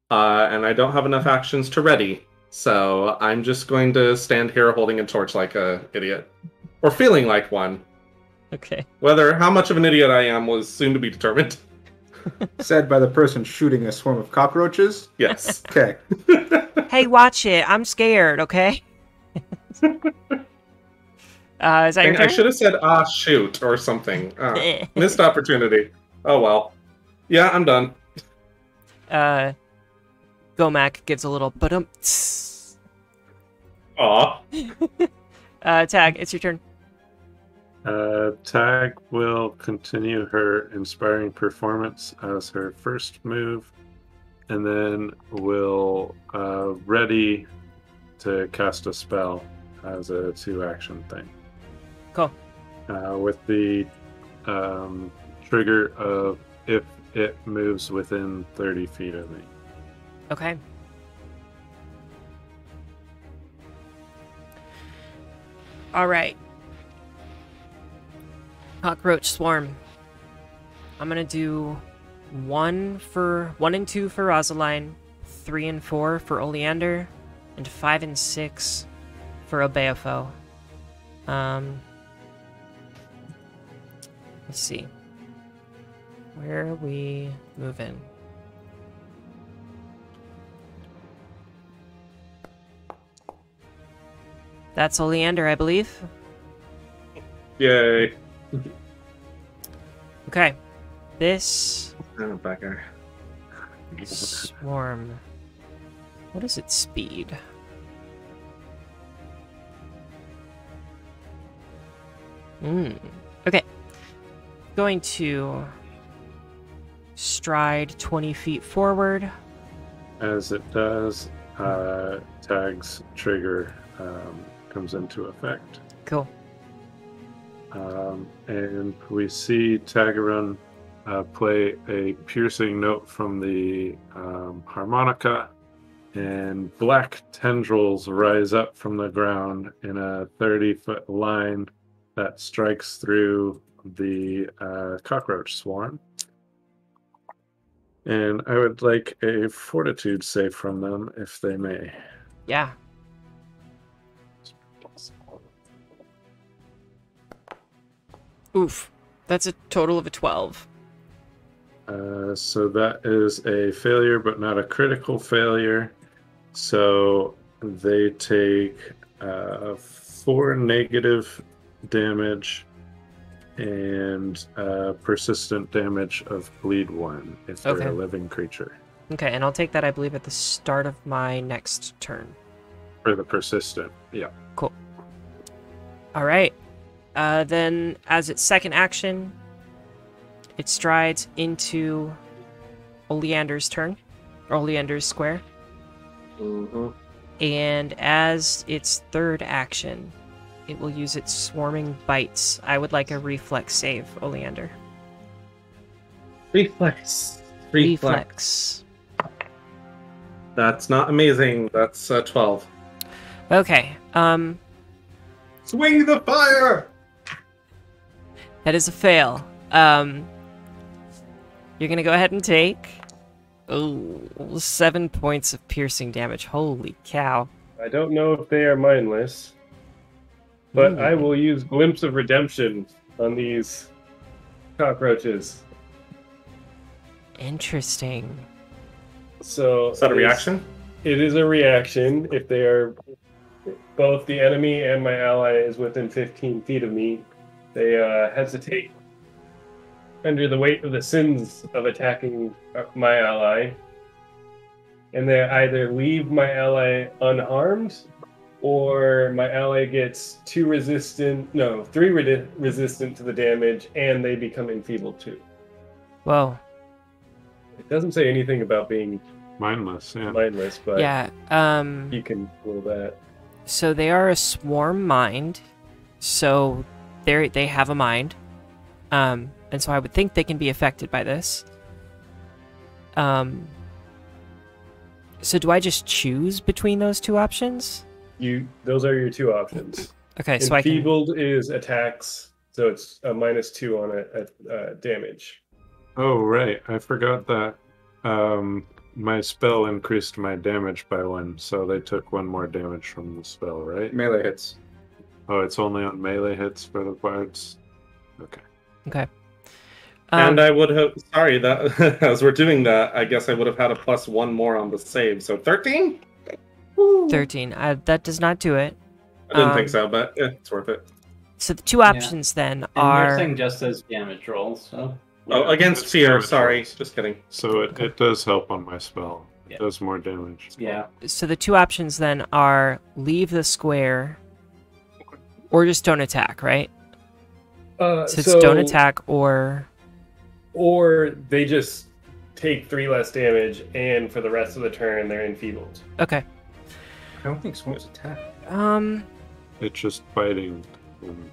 And I don't have enough actions to ready. So I'm just going to stand here holding a torch like a idiot. Or feeling like one. Okay. How much of an idiot I am was soon to be determined. Said by the person shooting a swarm of cockroaches. Yes. Okay. Hey, watch it. I'm scared. Okay. Is that your I turn? should have said, shoot, or something. Missed opportunity. Oh, well. Yeah, I'm done. Gomak gives a little ba-dum. Aw. Tag, it's your turn. Tag will continue her inspiring performance as her first move, and then will ready to cast a spell as a 2-action thing. Cool. With the trigger of if it moves within 30 feet of me. Okay. All right. Cockroach swarm. I'm gonna do 1 and 2 for Rosaline, 3 and 4 for Oleander, and 5 and 6 for Obeafo. Let's see. Where are we moving? That's Oleander, I believe. Yay! Okay. This Backer. swarm. What is its speed? Okay. Going to stride 20 feet forward. As it does, Tag's trigger comes into effect. Cool. And we see Tagarun play a piercing note from the harmonica, and black tendrils rise up from the ground in a 30-foot line that strikes through the cockroach swarm. And I would like a fortitude save from them, if they may. Yeah. Oof. That's a total of a 12. So that is a failure, but not a critical failure. So they take 4 negative damage and persistent damage of bleed 1 if they're Okay. a living creature. Okay, and I'll take that, I believe, at the start of my next turn. For the persistent, yeah. Cool. All right. Then, as its second action, it strides into Oleander's turn, or Oleander's square. Mm-hmm. And as its third action, it will use its swarming bites. I would like a reflex save, Oleander. Reflex. Reflex. That's not amazing. That's 12. Okay. Swing the fire! That is a fail. You're gonna go ahead and take 7 points of piercing damage. Holy cow. I don't know if they are mindless, but I will use Glimpse of Redemption on these cockroaches. Interesting. So Is that a reaction? It is a reaction if they are both the enemy and my ally is within 15 feet of me. They hesitate under the weight of the sins of attacking my ally, and they either leave my ally unharmed, or my ally gets 3 resistant to the damage, and they become enfeebled too. Whoa. It doesn't say anything about being Mindless, yeah. mindless, but Yeah. you can roll that. So they are a swarm mind. So they have a mind. And so I would think they can be affected by this. So do I just choose between those two options? Those are your 2 options. Okay, so I can. Enfeebled is attacks, so it's a -2 on a damage. Oh, right. I forgot that my spell increased my damage by 1, so they took 1 more damage from the spell, right? Melee hits. Oh, it's only on melee hits for the bards? Okay. Okay. And I would have. Sorry, that as we're doing that, I guess I would have had a +1 more on the save. So 13? 13. That does not do it. I didn't think so, but it's worth it. So the 2 options then And are. you're saying just as damage rolls, so. Oh, against It's fear. damage Sorry, rolls. just kidding. So it does help on my spell. It Yeah. does more damage. Yeah. So the 2 options then are leave the square, or just don't attack, right? So it's don't attack or. Or they just take 3 less damage, and for the rest of the turn, they're enfeebled. Okay. I don't think swarms attack. It's just biting. And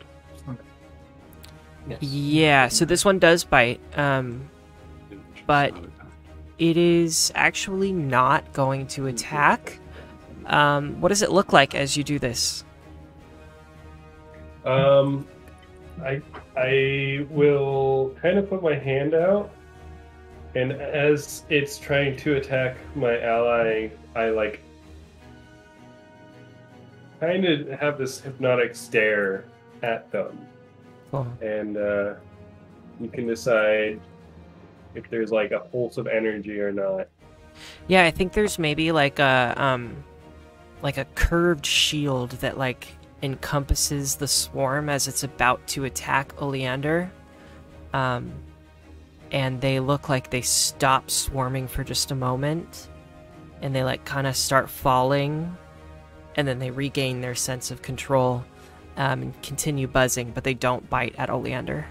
Yes. Yeah, so this one does bite, it's But- not attack. it is actually not going to attack. What does it look like as you do this? I will kind of put my hand out, and as it's trying to attack my ally, I like kind of have this hypnotic stare at them, Oh. and you can decide if there's like a pulse of energy or not. Yeah, I think there's maybe like a curved shield that like encompasses the swarm as it's about to attack Oleander. And they look like they stop swarming for just a moment, and they like kind of start falling, and then they regain their sense of control and continue buzzing, but they don't bite at Oleander.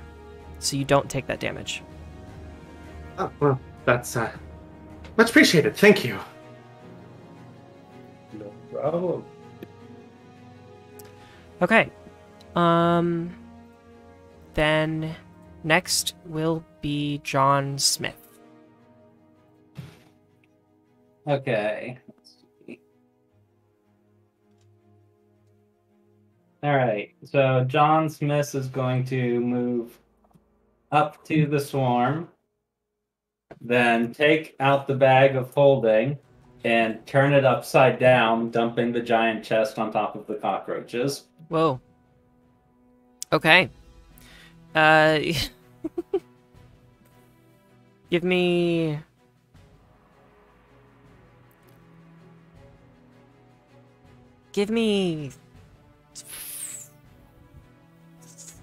So you don't take that damage. Oh, well, that's much appreciated. Thank you. No problem. Okay. Then next will be John Smith. Okay. Let's see. All right. So John Smith is going to move up to the swarm, then take out the bag of holding and turn it upside down, dumping the giant chest on top of the cockroaches. Whoa. Okay. Give me... Give me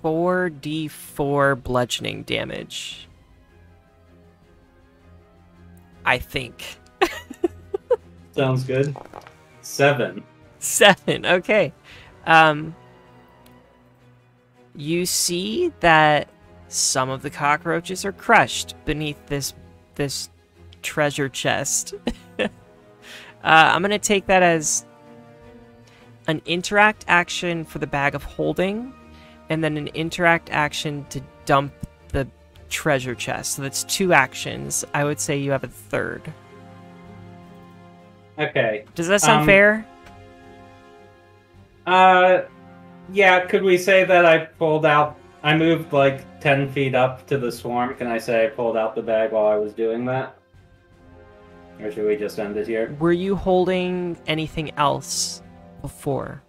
4d4 bludgeoning damage. I think. Sounds good. 7. 7, okay. You see that some of the cockroaches are crushed beneath this treasure chest. I'm gonna take that as an interact action for the bag of holding, and then an interact action to dump the treasure chest. So that's 2 actions. I would say you have a third. Okay. Does that sound fair? Yeah, could we say that I moved like 10 feet up to the swarm? Can I say I pulled out the bag while I was doing that? Or should we just end it here? Were you holding anything else before?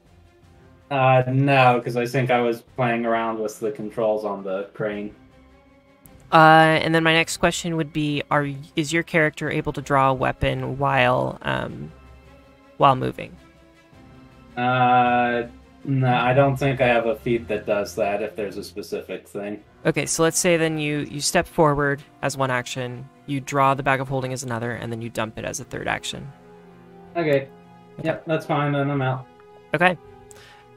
No, because I think I was playing around with the controls on the crane. And then my next question would be: is your character able to draw a weapon while moving? No, I don't think I have a feat that does that if there's a specific thing. Okay, so let's say then you step forward as one action, you draw the bag of holding as another, and then you dump it as a third action. Okay. Yep, that's fine, then I'm out. Okay.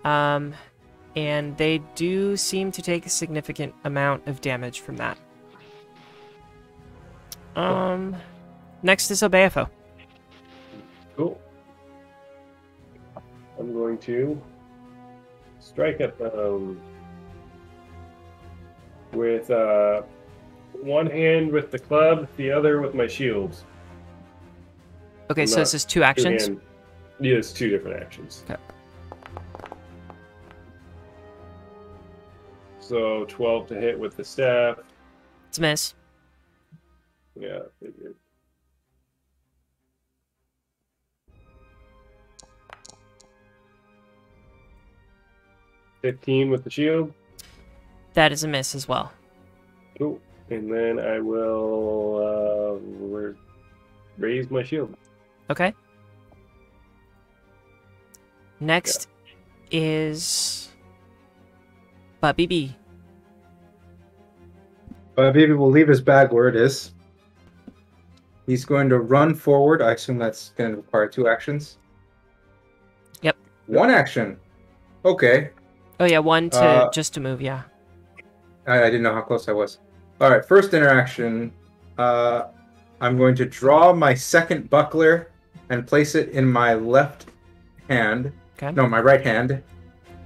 And they do seem to take a significant amount of damage from that. Next is Obeafo. Cool. I'm going to strike at them with one hand with the club, the other with my shields. Okay, so this is 2 actions? Yeah, it's 2 different actions. Okay. So 12 to hit with the staff. It's a miss. Yeah, figured. $15 with the shield. That is a miss as well. Cool. And then I will raise my shield. Okay. Next is Bubby B. Baby will leave his bag where it is. He's going to run forward. I assume that's going to require 2 actions. Yep. 1 action. Okay. Oh yeah, 1 to just to move, yeah. I didn't know how close I was. All right, first interaction. I'm going to draw my second buckler and place it in my left hand. Okay. No, my right hand.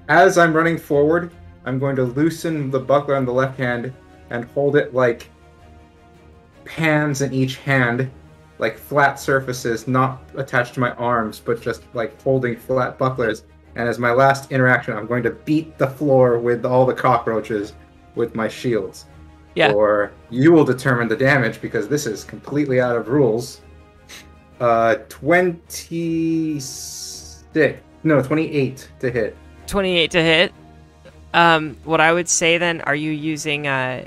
As I'm running forward, I'm going to loosen the buckler on the left hand and hold it like hands in each hand, like flat surfaces, not attached to my arms, but just like holding flat bucklers. And as my last interaction, I'm going to beat the floor with all the cockroaches with my shields. Yeah. Or you will determine the damage because this is completely out of rules. 28 to hit. 28 to hit. What I would say then, are you using I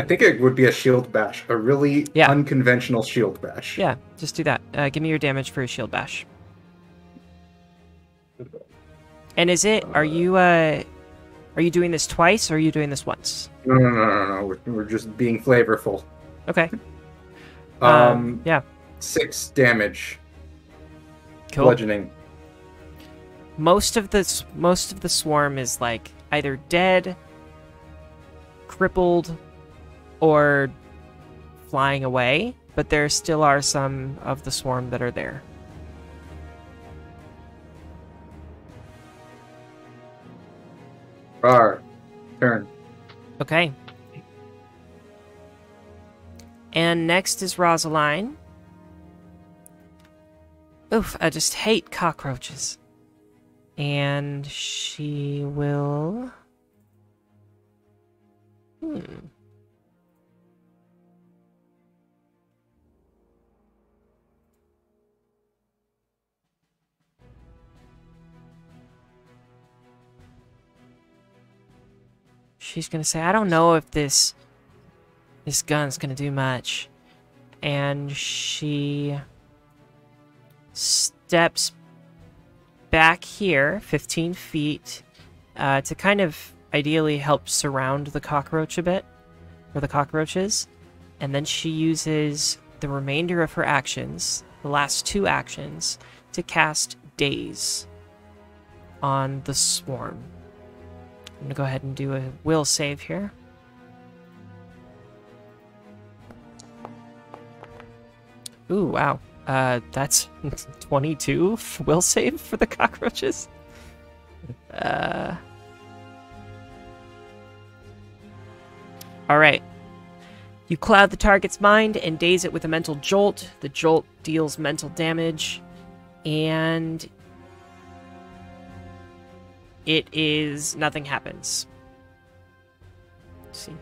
think it would be a shield bash, a really Yeah. unconventional shield bash. Yeah, just do that. Give me your damage for a shield bash. And are you doing this twice or are you doing this once? No. We're just being flavorful. Okay. Yeah. 6 damage. Cool. Bludgeoning. Most of the swarm is like either dead, crippled, or flying away, but there still are some of the swarm that are there. Rar. Turn. Okay. And next is Rosaline. Oof, I just hate cockroaches. And she will... She's gonna say, I don't know if this gun's gonna do much. And she steps back here 15 feet to kind of ideally help surround the cockroach a bit, or the cockroaches. And then she uses the remainder of her actions, the last 2 actions, to cast Daze on the swarm. I'm gonna go ahead and do a will save here. Ooh, wow. That's 22 will save for the cockroaches. Alright. You cloud the target's mind and daze it with a mental jolt. The jolt deals mental damage. And nothing happens. Let's see.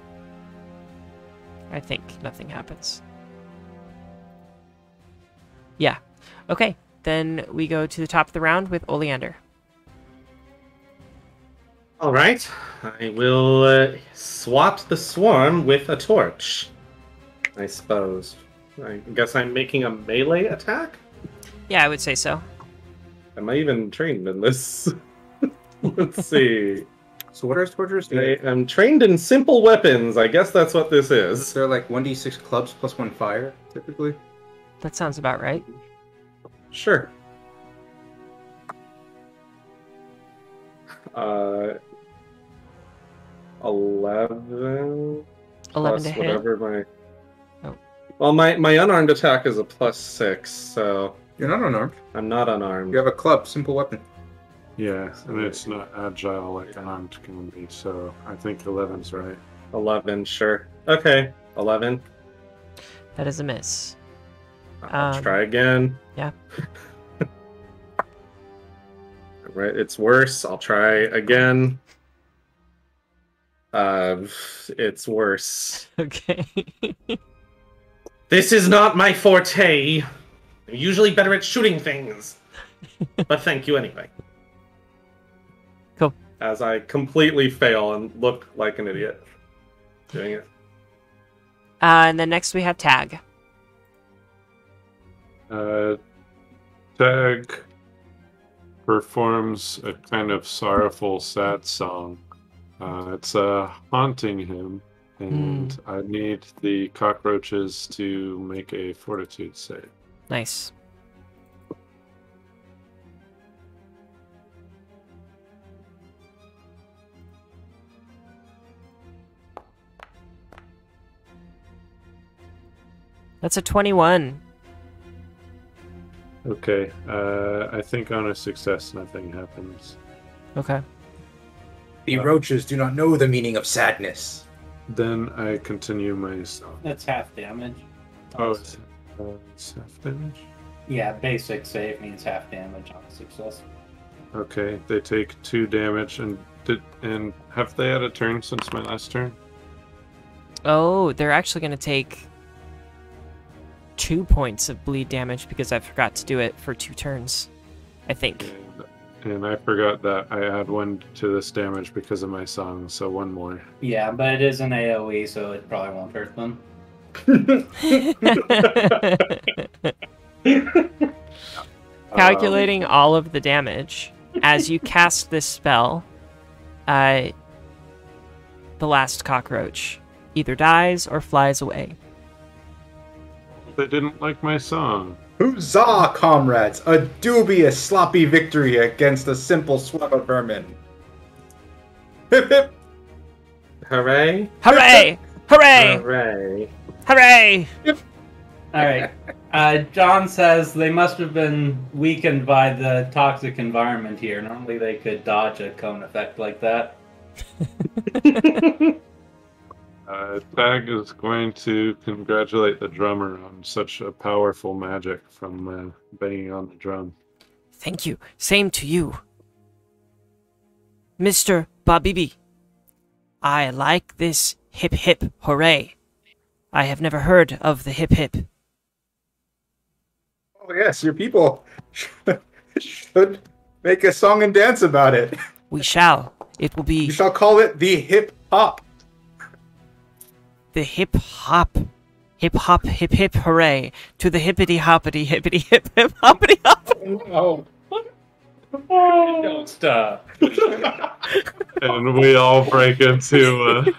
I think nothing happens. Yeah. Okay. Then we go to the top of the round with Oleander. All right. I will swat the swarm with a torch, I suppose. I guess I'm making a melee attack? Yeah, I would say so. Am I even trained in this? Let's see. So what are his tortures? I'm trained in simple weapons. I guess that's what this is. They're like 1d6 clubs plus 1 fire, typically. That sounds about right. Sure. 11 11 plus to hit. whatever my... Oh. Well, my unarmed attack is a +6, so... You're not unarmed. I'm not unarmed. You have a club, simple weapon. Yeah, and it's not agile like an armed can be, so I think 11's right. 11, sure. Okay, 11. That is a miss. I'll try again. Yeah. Right, it's worse. I'll try again. It's worse. Okay. This is not my forte. I'm usually better at shooting things. But thank you anyway. Cool. As I completely fail and look like an idiot doing it. And then next we have Tag. Tag performs a kind of sorrowful, sad song. It's haunting him, and I need the cockroaches to make a fortitude save. Nice. That's a 21. Okay. I think on a success, nothing happens. Okay. The roaches do not know the meaning of sadness. Then I continue my song. That's half damage. Oh, it's half damage? Yeah, basic save means half damage on success. Okay, they take 2 damage, and have they had a turn since my last turn? Oh, they're actually going to take 2 points of bleed damage because I forgot to do it for 2 turns, I think. And I forgot that I add 1 to this damage because of my song, so 1 more. Yeah, but it is an AoE, so it probably won't hurt them. Calculating all of the damage, as you cast this spell, the last cockroach either dies or flies away. They didn't like my song. Huzzah, comrades! A dubious, sloppy victory against a simple swarm of vermin. Hip hip! Hooray! Hooray! Hooray! Hooray! Hooray! Alright. John says they must have been weakened by the toxic environment here. Normally they could dodge a cone effect like that. Tag is going to congratulate the drummer on such a powerful magic from banging on the drum. Thank you. Same to you. Mr. Babibi. I like this hip hip hooray. I have never heard of the hip hip. Oh yes, your people should make a song and dance about it. We shall. It will be You shall call it the hip hop. the hip hop. Hip hop hip hip hooray. To the hippity hoppity hippity hip hip hoppity hop. Oh. Don't stop. And we all break into...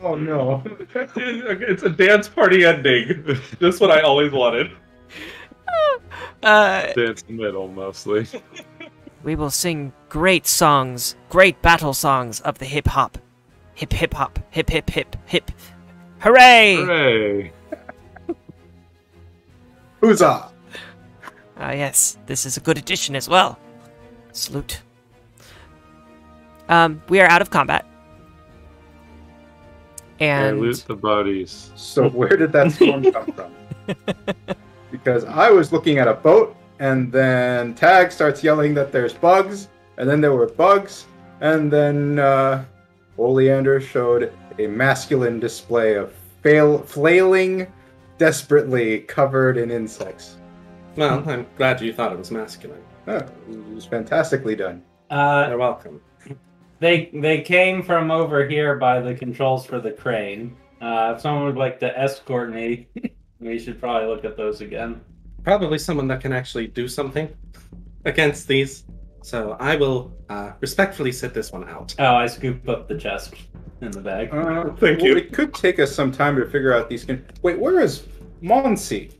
Oh no. It's a dance party ending. Just what I always wanted. dance middle, mostly. We will sing great songs, great battle songs of the hip hop. Hip hip hop. Hip hip hip hip. Hooray! Hooray! Huzzah! Yes, this is a good addition as well. Salute. We are out of combat. I And loot the bodies. So where did that storm come from? Because I was looking at a boat, and then Tag starts yelling that there's bugs, and then there were bugs, and then Oleander showed a masculine display of flailing desperately covered in insects. Well, I'm glad you thought it was masculine. Oh, it was fantastically done. You're welcome. They came from over here by the controls for the crane. If someone would like to escort me, we should probably look at those again. Probably someone that can actually do something against these. So I will respectfully sit this one out. Oh, I scoop up the chest in the bag. Thank you. It could take us some time to figure out these. Wait, where is Monsi?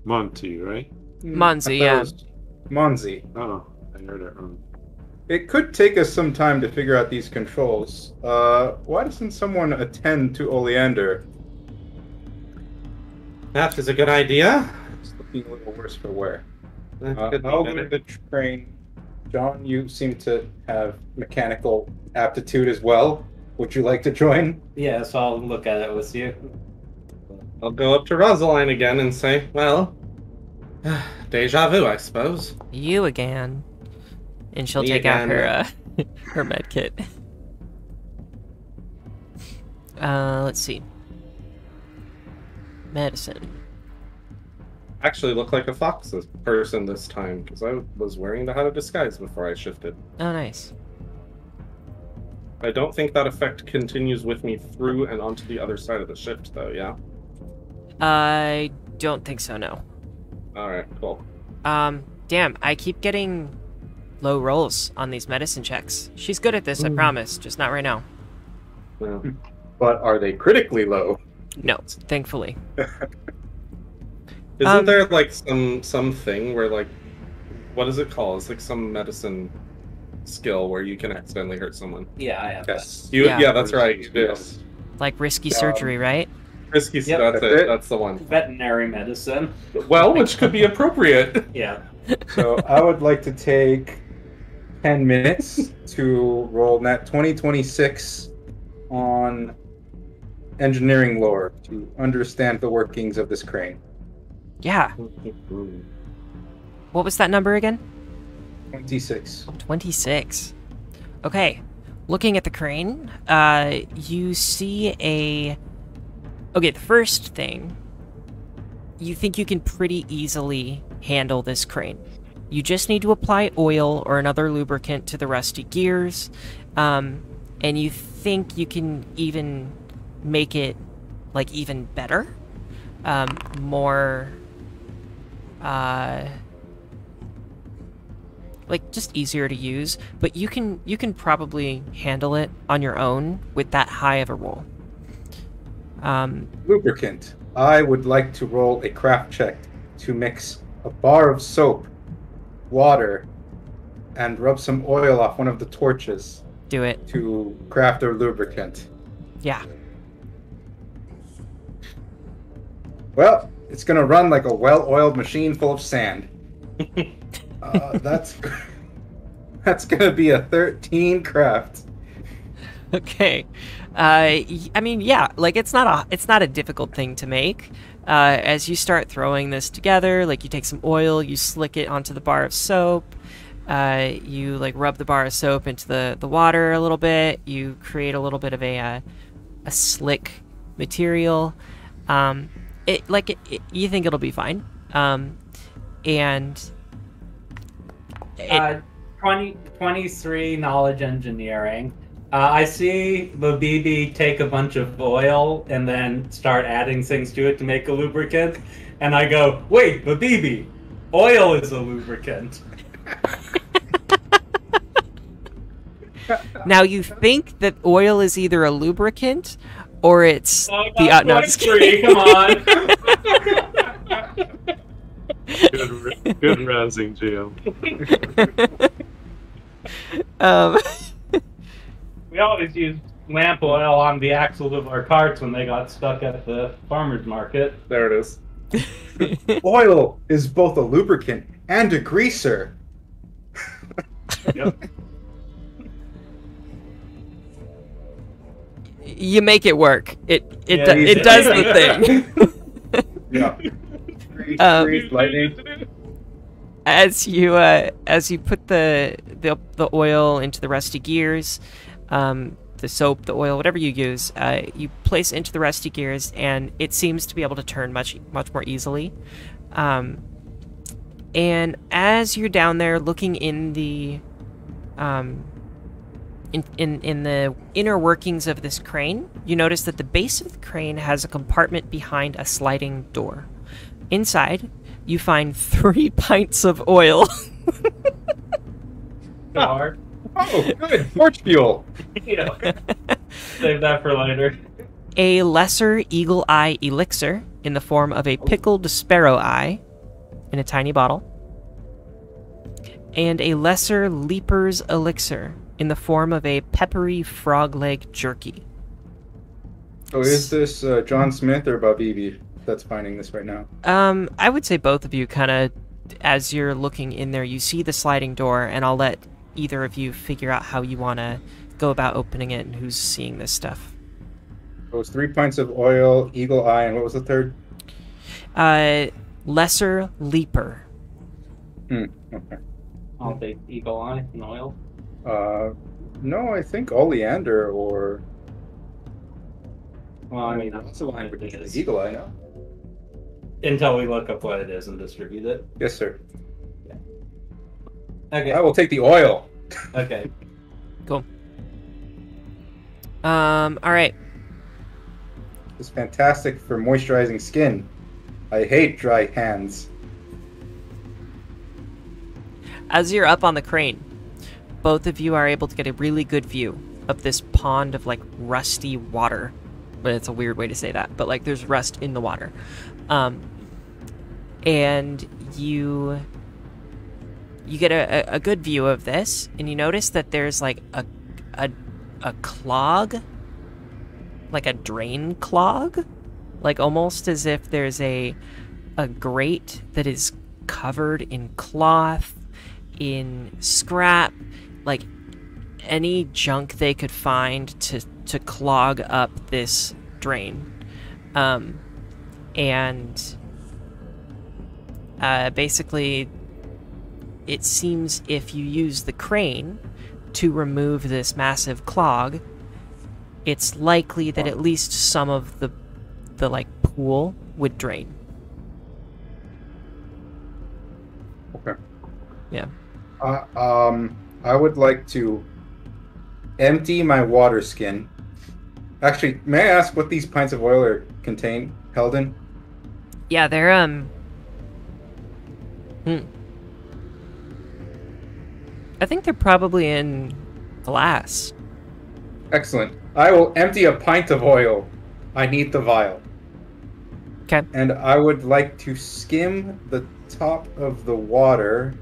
Monty, right? Monzi, I yeah. thought it was Monzi. Oh, I heard it wrong. It could take us some time to figure out these controls. Why doesn't someone attend to Oleander? That is a good idea. It's looking a little worse for wear. That could be I'll better. go to the train. John, you seem to have mechanical aptitude as well. Would you like to join? Yes, I'll look at it with you. I'll go up to Rosaline again and say, well, deja vu, I suppose. You again. And she'll Me take out again. her her med kit. Let's see. Medicine. Actually look like a fox person this time, because I was wearing the How to Disguise before I shifted. Oh, nice. I don't think that effect continues with me through and onto the other side of the shift, though, yeah? I don't think so, no. Alright, cool. Damn, I keep getting low rolls on these medicine checks. She's good at this, I promise, just not right now. Well, But are they critically low? No, thankfully. isn't there, like, some thing where, like, what is it called? It's like some medicine skill where you can accidentally hurt someone. Yeah, I have Yes. Yeah, Yeah. that's right, you do. Yes. Like risky surgery, right? Risky, Yep. that's That's it. it. That's the one. Veterinary medicine. Well, which could be appropriate. Yeah. So I would like to take 10 minutes to roll net 2026 on engineering lore to understand the workings of this crane. Yeah. What was that number again? 26. 26. Okay. Looking at the crane, you see a... Okay, the first thing, you think you can pretty easily handle this crane. You just need to apply oil or another lubricant to the rusty gears, and you think you can even make it, like, even better, more, like, just easier to use, but you can probably handle it on your own with that high of a roll. Lubricant. I would like to roll a craft check to mix a bar of soap, water, and rub some oil off one of the torches Do it. to craft a lubricant. Yeah. Well, it's gonna run like a well-oiled machine full of sand. That's gonna be a 13 craft. Okay. I mean, yeah, like it's not a difficult thing to make. As you start throwing this together, like you take some oil, you slick it onto the bar of soap, you like rub the bar of soap into the water a little bit, you create a little bit of a slick material. You think it'll be fine. And 23 knowledge engineering. I see Babibi take a bunch of oil and then start adding things to it to make a lubricant. And I go, wait, Babibi, oil is a lubricant. now you think that oil is either a lubricant or it's the no, I'm just kidding. Come on. Good rousing, GM. We always use lamp oil on the axles of our carts when they got stuck at the farmer's market. There it is. Oil is both a lubricant and a greaser. Yep. You make it work. It Yeah, does the thing. Yeah. Grease, lightning. As you put the oil into the rusty gears, the soap, the oil, whatever you use, you place into the rusty gears, and it seems to be able to turn much more easily. And as you're down there looking in the in the inner workings of this crane, you notice that the base of the crane has a compartment behind a sliding door. Inside, you find 3 pints of oil. Oh, good. Torch fuel. yeah. Save that for later. A lesser eagle eye elixir in the form of a pickled sparrow eye in a tiny bottle. And a lesser leaper's elixir in the form of a peppery frog leg jerky. So is this John Smith or Babibi that's finding this right now? I would say both of you kind of, as you're looking in there, you see the sliding door, and I'll let either of you figure out how you want to go about opening it and who's seeing this stuff. It was 3 pints of oil, eagle eye, and what was the third? Lesser leaper. Okay. I'll take eagle eye and oil. No, I think oleander or... Well, I mean, What's the line what with it is. the eagle eye now? Until we look up what it is and distribute it. Yes, sir. Okay. I will take the oil. Okay. Cool. All right. It's fantastic for moisturizing skin. I hate dry hands. As you're up on the crane, both of you are able to get a really good view of this pond of like rusty water. But it's a weird way to say that, but like there's rust in the water. And you get a good view of this, and you notice that there's like a clog, like a drain clog, like almost as if there's a grate that is covered in cloth, in scrap, like any junk they could find to clog up this drain. And basically, it seems if you use the crane to remove this massive clog, it's likely that at least some of the like pool would drain. Okay. Yeah. I would like to empty my water skin. Actually, may I ask what these pints of oil are held in? Yeah, they're I think they're probably in glass. Excellent. I will empty a pint of oil. I need the vial. Okay. And I would like to skim the top of the water,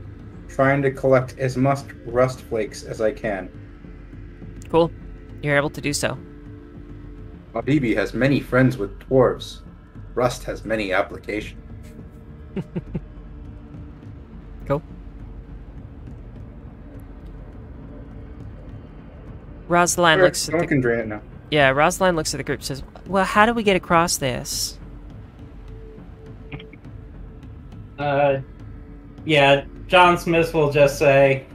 trying to collect as much rust flakes as I can. Cool. You're able to do so. Habibi has many friends with dwarves. Rust has many applications. Cool. Rosaline looks at Someone can drain it now. Yeah, Rosaline looks at the group and says, well, how do we get across this? Yeah, John Smith will just say,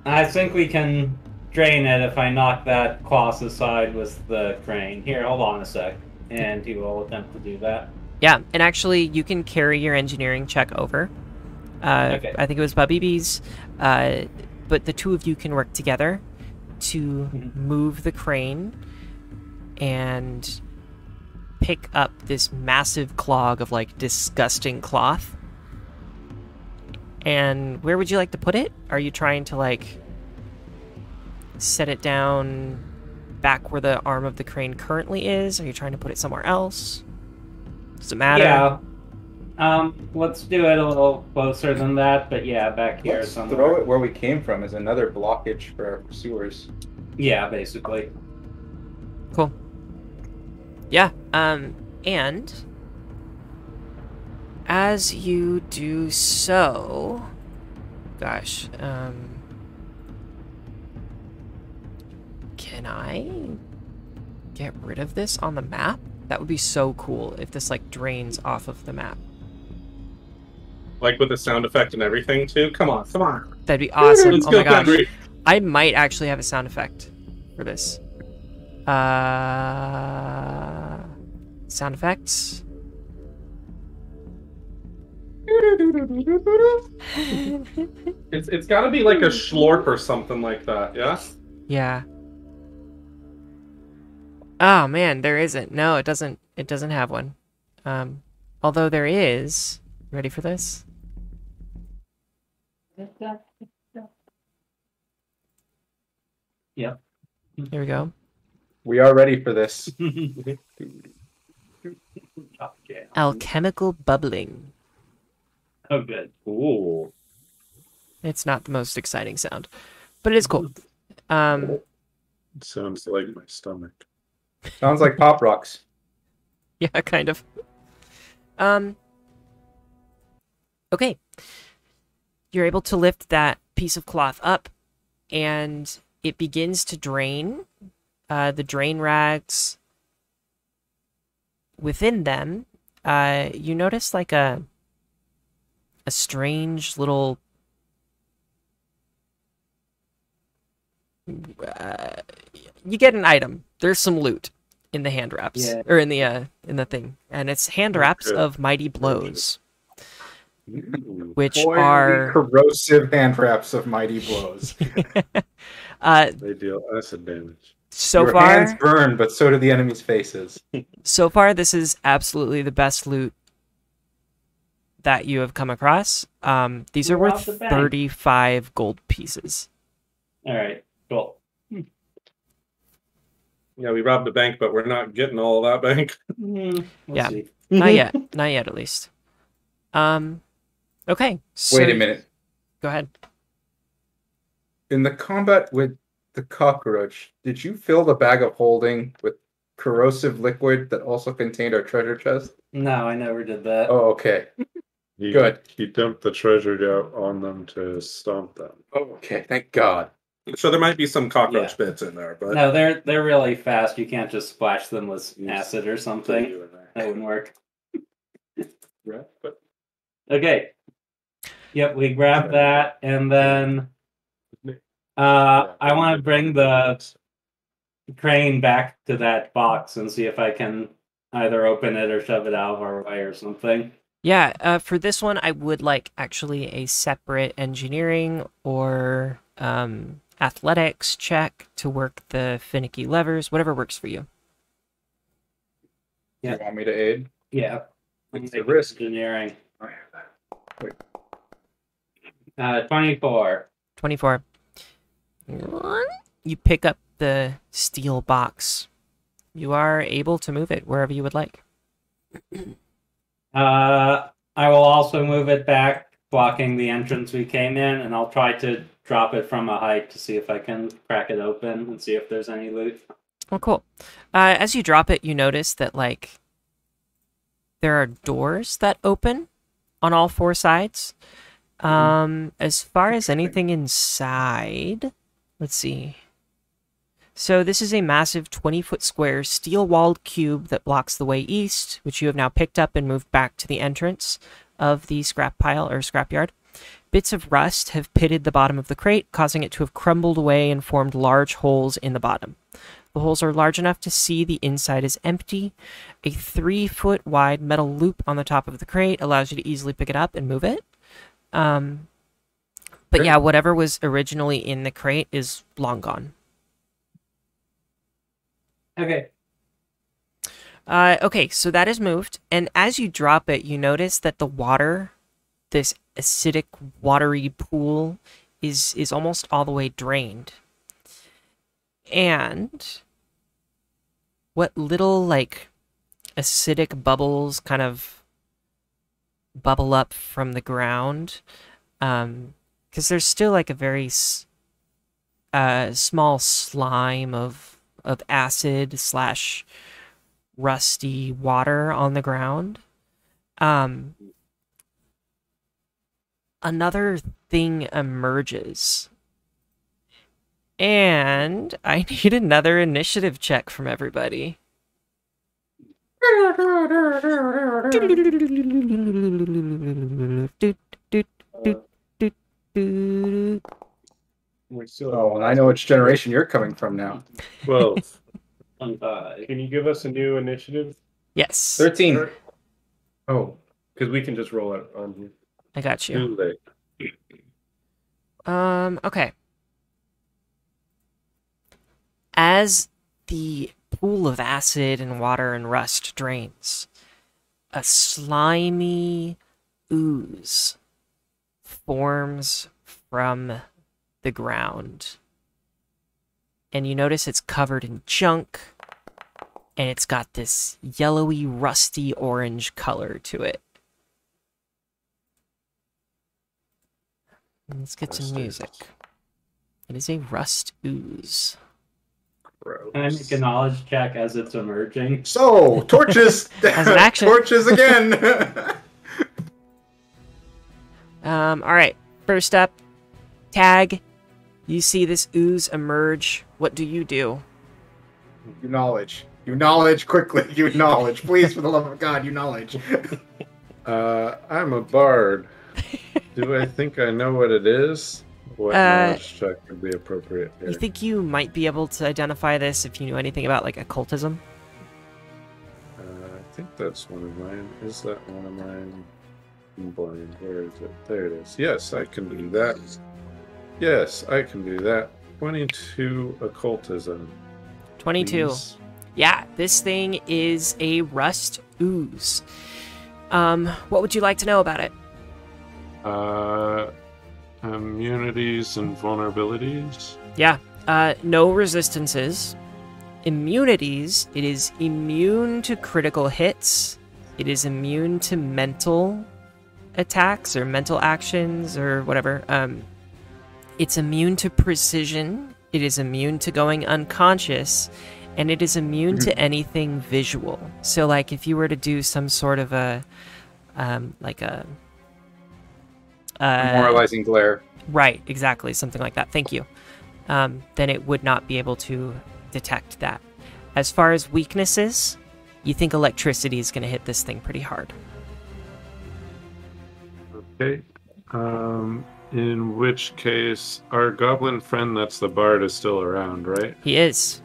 I think we can drain it if I knock that cross aside with the crane. Here, hold on a sec. And he will attempt to do that. Yeah, and actually, you can carry your engineering check over. Okay. I think it was Bubby B's. But the two of you can work together to move the crane and pick up this massive clog of, like, disgusting cloth. And where would you like to put it? Are you trying to, like, set it down back where the arm of the crane currently is? Are you trying to put it somewhere else? Does it matter? Yeah. Let's do it a little closer than that, but yeah, back here Let's somewhere. throw it where we came from as another blockage for our pursuers. Yeah, basically. Cool. Yeah, and as you do so, gosh, can I get rid of this on the map? That would be so cool if this, like, drains off of the map. Like with the sound effect and everything too. Come on, come on. That'd be awesome. Let's Oh go, my gosh. Henry. I might actually have a sound effect for this. Sound effects. It's got to be like a schlorp or something like that. Yeah. Yeah. Oh man, there isn't. No, it doesn't. It doesn't have one. Although there is. Ready for this? Yep. Here we go. We are ready for this. Okay. Alchemical bubbling. Oh, good. Ooh. It's not the most exciting sound, but it is cool. It sounds like my stomach. Sounds like Pop Rocks. Yeah, kind of. Okay. You're able to lift that piece of cloth up, and it begins to drain. The drain rags within them, you notice like a strange little you get an item. There's some loot in the hand wraps, Yeah. or in the thing, and it's hand wraps of mighty blows, which Boy, are the corrosive hand wraps of mighty blows. They deal acid damage. so Your far. hands burn, but so do the enemy's faces. So far, this is absolutely the best loot that you have come across. These are We're off worth the bank. 35 gold pieces. All right. Cool. Yeah, we robbed the bank, but we're not getting all of that bank. Let's Yeah. see. Not yet. Not yet, at least. Okay. So Wait a minute. Go ahead. In the combat with the cockroach, did you fill the bag of holding with corrosive liquid that also contained our treasure chest? No, I never did that. Oh, okay. He, Good. He dumped the treasure out on them to stomp them. Okay, thank God. So there might be some cockroach bits in there, but No, they're really fast. You can't just splash them with acid or something. That wouldn't work. Right, but Okay. Yep, we grab that, and then I want to bring the crane back to that box and see if I can either open it or shove it out of our way or something. Yeah, for this one, I would like actually a separate engineering or athletics check to work the finicky levers, whatever works for you. Yeah. You want me to aid? Yeah. It's a risk. Engineering. I have that. Wait. 24. 24. You pick up the steel box. You are able to move it wherever you would like. I will also move it back, blocking the entrance we came in, and I'll try to drop it from a height to see if I can crack it open and see if there's any loot. Oh, cool. As you drop it, you notice that, like, there are doors that open on all four sides. As far as anything inside, let's see. So this is a massive 20-foot square steel-walled cube that blocks the way east, which you have now picked up and moved back to the entrance of the scrap pile or scrapyard. Bits of rust have pitted the bottom of the crate, causing it to have crumbled away and formed large holes in the bottom. The holes are large enough to see the inside is empty. A 3-foot wide metal loop on the top of the crate allows you to easily pick it up and move it. But yeah, whatever was originally in the crate is long gone. Okay. Okay, so that is moved, and as you drop it, you notice that the water, this acidic, watery pool, is almost all the way drained. And what little, like, acidic bubbles kind of bubble up from the ground, because there's still, like, a very small slime of acid / rusty water on the ground. Another thing emerges. And I need another initiative check from everybody. Oh, and I know which generation you're coming from now. 12. 25. Can you give us a new initiative? Yes, 13. Oh, Because we can just roll it on here. I got you. Too late. Okay. As the pool of acid and water and rust drains, a slimy ooze forms from the ground. And you notice it's covered in junk, and it's got this yellowy, rusty orange color to it. Let's get some music. It is a rust ooze. Gross. Can I make a knowledge check as it's emerging? so torches. As an action. Torches again. Alright. First up, Tag. You see this ooze emerge. What do you do? You knowledge. You knowledge quickly. You knowledge. Please, for the love of God, you knowledge. I'm a bard. Do I think I know what it is? What knowledge check would be appropriate here? You think you might be able to identify this if you knew anything about, like, occultism? I think that's one of mine. Is that one of mine? I'm blind. Where is it? There it is. Yes, I can do that. Yes, I can do that. 22 occultism. 22. Please. Yeah, this thing is a rust ooze. What would you like to know about it? Immunities and vulnerabilities. Yeah, no resistances. Immunities, it is immune to critical hits. It is immune to mental attacks or mental actions or whatever. It's immune to precision. It is immune to going unconscious. and it is immune to anything visual. So, like, if you were to do some sort of a, like a... Demoralizing glare. Right, exactly, something like that. Thank you. Then it would not be able to detect that. As far as weaknesses, you think electricity is going to hit this thing pretty hard. Okay. In which case, our goblin friend that's the bard is still around, right? He is.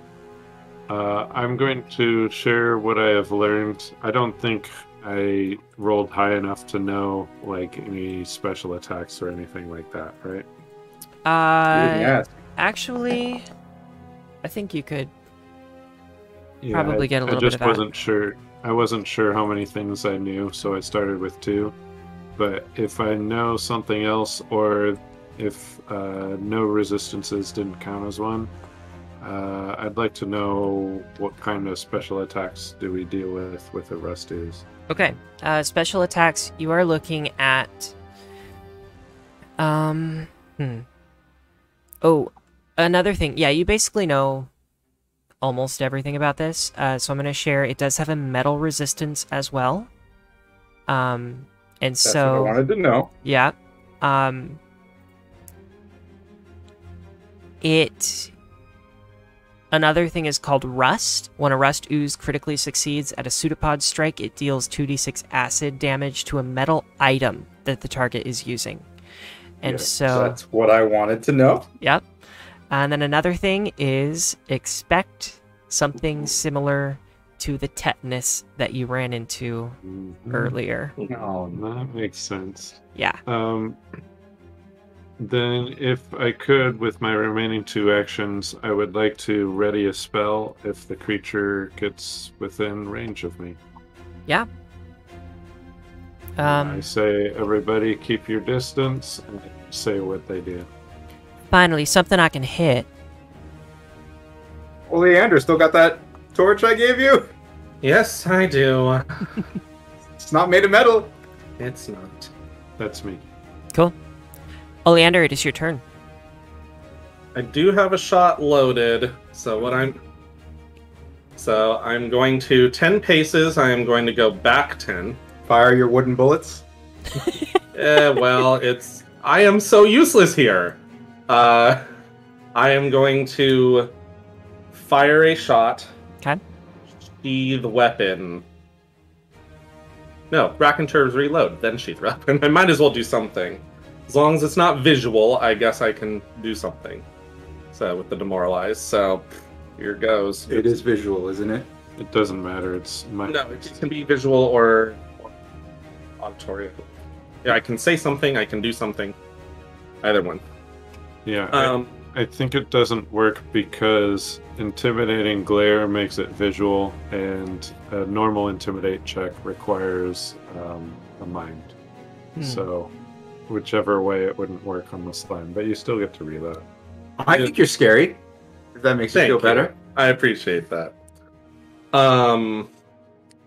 I'm going to share what I have learned. I don't think I rolled high enough to know, like, any special attacks or anything like that, right? Yes. Actually, I think you could Yeah, probably get a little I bit just of that. wasn't sure. I wasn't sure how many things I knew, so I started with 2. But if I know something else, or if no resistances didn't count as one, I'd like to know what kind of special attacks do we deal with the Rusties. Okay. Special attacks, you are looking at... Oh, another thing. Yeah, you basically know almost everything about this. So I'm going to share, it does have a metal resistance as well. And That's so... what I wanted to know. Yeah. Another thing is called Rust. When a Rust ooze critically succeeds at a pseudopod strike, it deals 2d6 acid damage to a metal item that the target is using. And Yes, so... that's what I wanted to know. Yep. And then another thing is expect something similar to the tetanus that you ran into earlier. Oh, that makes sense. Yeah. Then, if I could, with my remaining 2 actions, I would like to ready a spell if the creature gets within range of me. Yeah. I say, everybody keep your distance, and say what they do. Finally, something I can hit. Well, Leander, still got that torch I gave you? Yes, I do. It's not made of metal. It's not. That's me. Cool. Oleander, it is your turn. I do have a shot loaded, so I'm going to 10 paces. I am going to go back 10. Fire your wooden bullets. Well, I am so useless here. I am going to fire a shot. Okay. Sheath weapon. No, raconteurs reload, then sheath weapon. I might as well do something. As long as it's not visual, I guess I can do something. So, with the demoralize. So, here goes. It is visual, isn't it? It doesn't matter. It's my. No, it can be visual or auditory. Yeah, I can say something, I can do something. Either one. Yeah. I think it doesn't work because intimidating glare makes it visual, and a normal intimidate check requires a mind. So, whichever way, it wouldn't work on the slime, but you still get to reload. I think you're scary. If that makes you feel better. I appreciate that.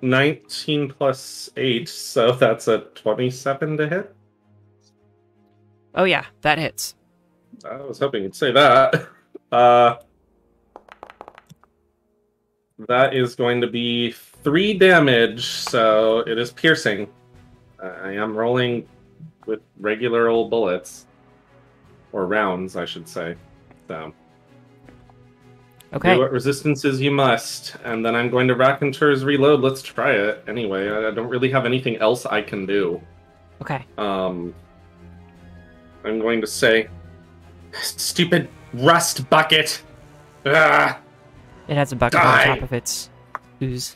19 plus 8, so that's a 27 to hit. Oh yeah, that hits. I was hoping you'd say that. That is going to be 3 damage, so it is piercing. I am rolling with regular old bullets. Or rounds, I should say. So. Okay. Do what resistances you must. And then I'm going to Raconteurs Reload. Let's try it. Anyway, I don't really have anything else I can do. Okay. I'm going to say, stupid rust bucket. Ah! It has a bucket Die! on top of its ooze.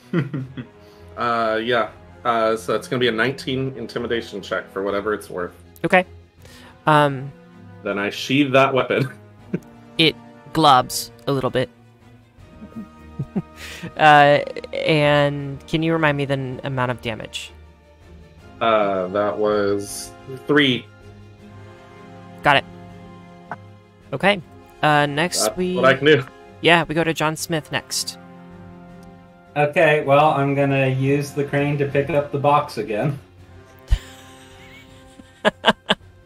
Yeah. So it's going to be a 19 intimidation check for whatever it's worth. Okay. Then I sheathe that weapon. It globs a little bit. And can you remind me the amount of damage? That was 3. Got it. Okay. Next That's we... what I can do. Yeah, we go to John Smith next. Okay, well, I'm gonna use the crane to pick up the box again.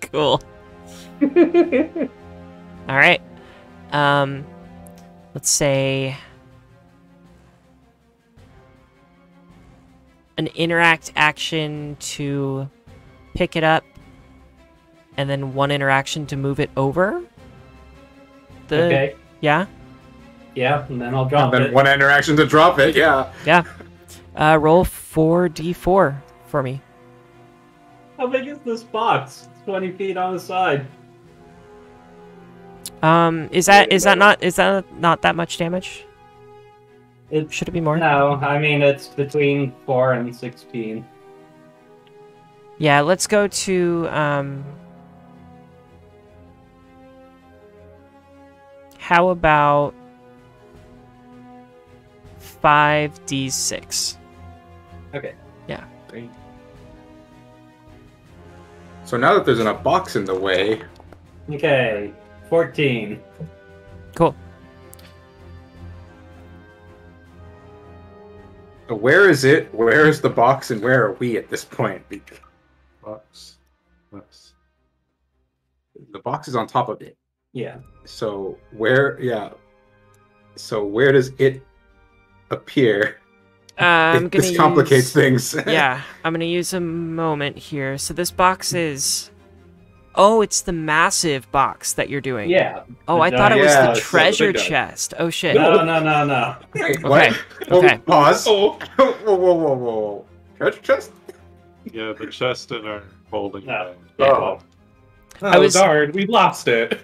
Cool. All right. Let's say an interact action to pick it up, and then 1 interaction to move it over. Okay. Yeah? Yeah, and then I'll drop Then it. 1 interaction to drop it. Yeah. Yeah. Roll 4d4 for me. How big is this box? It's 20 feet on the side. Is that not that much damage? Should it be more? No, I mean it's between 4 and 16. Yeah, let's go to how about 5d6? Okay. Yeah. So now that there's a box in the way, Okay. 14. Cool. where is it? Where is the box, and where are we at this point? Box. Box. The box is on top of it. Yeah. So where? Yeah. So where does it appear? I'm gonna This complicates things. Yeah, I'm gonna use a moment here. So this box is... Oh, it's the massive box that you're doing. Yeah. Oh, I thought it was Yeah, the it's the treasure big guy. chest. Oh, shit. No. Wait, Okay, what? okay. Pause. Oh, Whoa. Treasure chest? Yeah, the chest in our holding No. bag. Oh. I was- darn, we lost it.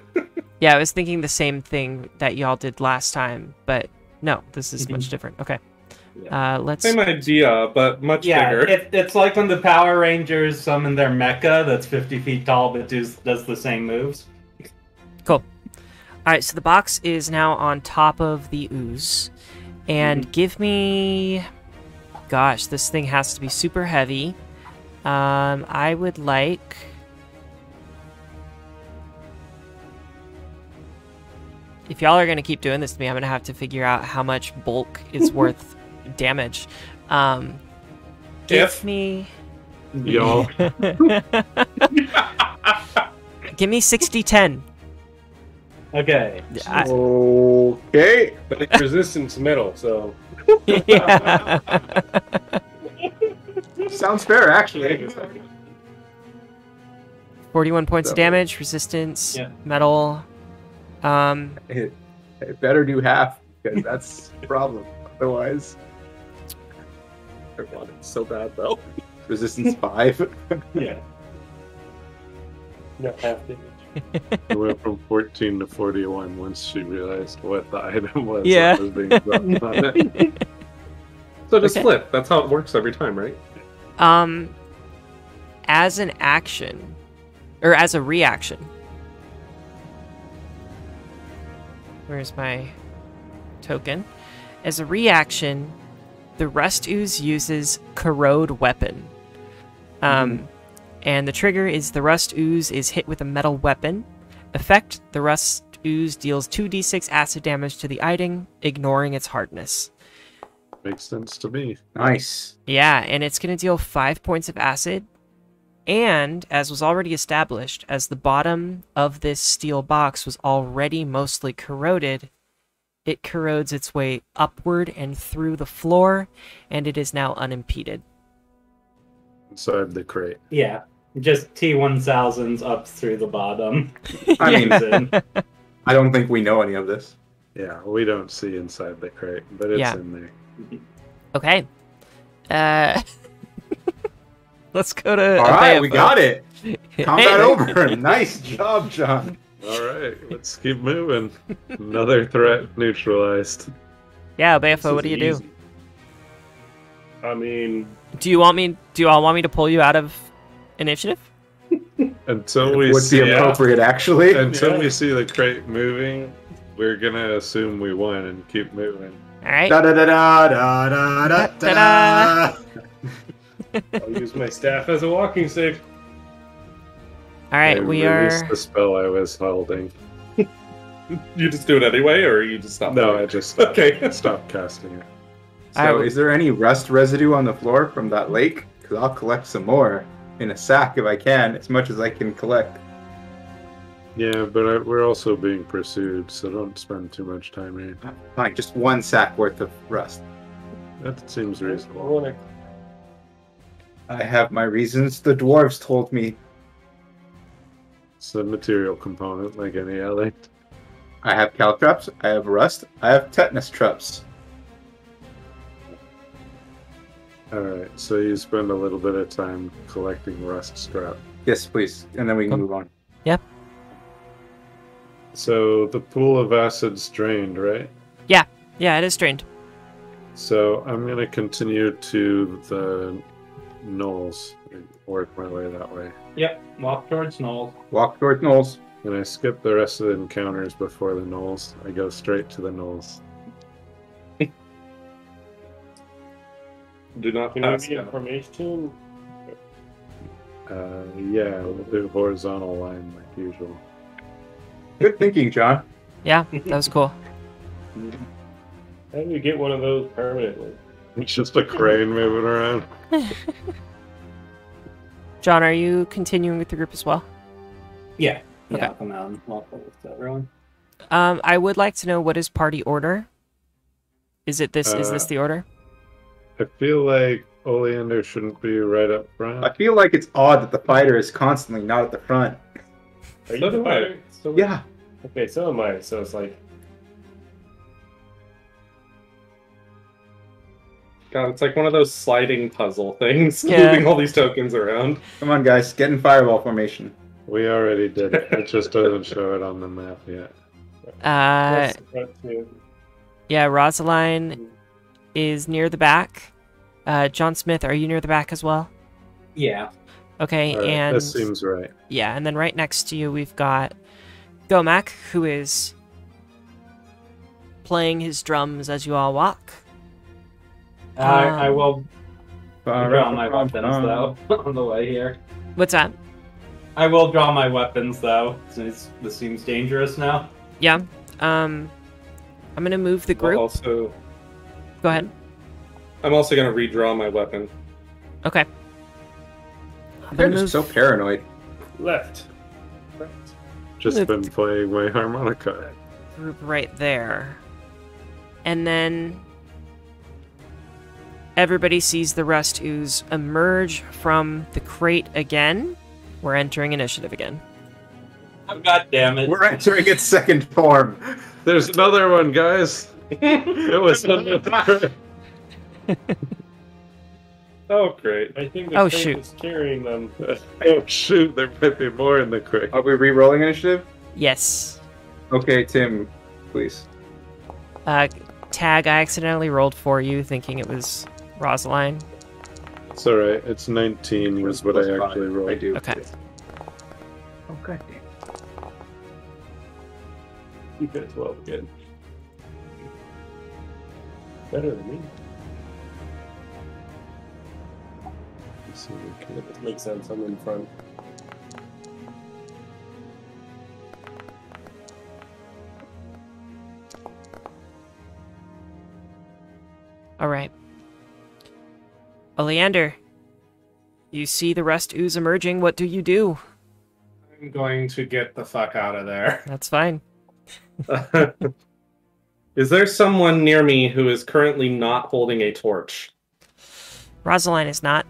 Yeah, I was thinking the same thing that y'all did last time, but no, this is much different. Okay. Let's... Same idea, but much Yeah, bigger. it's like when the Power Rangers summon their mecha that's 50 feet tall but does the same moves. Cool. Alright, so the box is now on top of the ooze. And give me... Gosh, this thing has to be super heavy. I would like... If y'all are going to keep doing this to me, I'm going to have to figure out how much bulk is worth damage. Give If. me... Y'all. Give me 60-10. Okay. Okay. But it's resistance metal, so Yeah. Sounds fair, actually. 41 points of So- damage, resistance, Yeah. metal. It better do half, because that's the problem. Otherwise, I want it so bad though. resistance 5. Yeah. No half damage. It went from 14 to 41 once she realized what the item was. Yeah. That was being dropped on it. So just Okay. flip. That's how it works every time, right? As an action, or as a reaction. Where's my token? As a reaction, the Rust Ooze uses Corrode Weapon. And the trigger is the Rust Ooze is hit with a metal weapon. Effect, the Rust Ooze deals 2d6 acid damage to the item, ignoring its hardness. Makes sense to me. Nice. Yeah, and it's going to deal 5 points of acid. And, as was already established, as the bottom of this steel box was already mostly corroded, it corrodes its way upward and through the floor, and it is now unimpeded. Inside the crate. Yeah. Just T1000s up through the bottom. I mean, Then- I don't think we know any of this. Yeah, we don't see inside the crate, but it's Yeah. in there. Okay. Let's go to All right, we Abeafo. got it. Combat Hey. over. Nice job, John. All right, let's keep moving. Another threat neutralized. Yeah, This Abeafo, what is do you do? easy. I mean, Do you all want me to pull you out of initiative? Until we Would see be appropriate, actually. until Yeah. we see the crate moving, we're gonna assume we won and keep moving. All right. Da da da da da da da da. I'll use my staff as a walking stick. All right, I we released are... the spell I was holding. You just do it anyway, or you just stop? No, doing I it? just Okay. stopped casting it. So, is there any rust residue on the floor from that lake? Because I'll collect some more in a sack if I can, as much as I can collect. Yeah, but we're also being pursued, so don't spend too much time here. Fine, just 1 sack worth of rust. That seems I reasonable. wanna I have my reasons. The dwarves told me. It's a material component like any other. I have caltrops, I have rust, I have tetanus traps. Alright, so you spend a little bit of time collecting rust scrap. Yes, please. And then we can move on. Yep. So the pool of acid's drained, right? Yeah, it is drained. So I'm gonna continue to the knolls. Work my way that way. Yep, walk towards Knowles. Walk towards Knowles. And I skip the rest of the encounters before the knolls. I go straight to the knolls. Do not Let's have go. information. Yeah, we'll do horizontal line like usual. Good thinking, John. Yeah, that was cool. How do you get one of those permanently? It's just a crane moving around. John, are you continuing with the group as well? Yeah. Yeah, Okay. I'll come out and walk over to everyone. I would like to know what is party order. Is this the order? I feel like Oleander shouldn't be right up front. I feel like it's odd that the fighter is constantly not at the front. Are you So the do I. fighter? So, Yeah. Okay, so am I. So it's like, God, it's like one of those sliding puzzle things, Yeah. moving all these tokens around. Come on, guys. Get in fireball formation. We already did it. It just doesn't show it on the map yet. Uh, that's the front too. yeah, Rosaline is near the back. John Smith, are you near the back as well? Yeah. Okay, All right, and this seems right. yeah, and then right next to you we've got Gomak, who is playing his drums as you all walk. I will draw my weapons, though, on the way here. What's that? I will draw my weapons, though, since this seems dangerous now. Yeah. I'm gonna move the group. Also, Go ahead. I'm also going to redraw my weapon. Okay. I'm They're gonna just move so paranoid. Left. Right. Just Look. been playing my harmonica. group right there, and then everybody sees the rust ooze emerge from the crate again. We're entering initiative again. Oh, God damn it. We're entering its second form. There's another one, guys. It was another. Oh, great. I think the Oh, crate shoot. is carrying them. Oh shoot! There might be more in the crate. Are we re-rolling initiative? Yes. Okay, Tim, please. Tag, I accidentally rolled for you, thinking it was Rosaline. It's all right. It's 19 was what I Plus actually five. rolled. I do. Okay. Okay. You got 12 again. Better than me. Let's see, okay. It makes sense. I'm in front. All right. Oleander, you see the rust ooze emerging. What do you do? I'm going to get the fuck out of there. That's fine. Is there someone near me who is currently not holding a torch? Rosaline is not.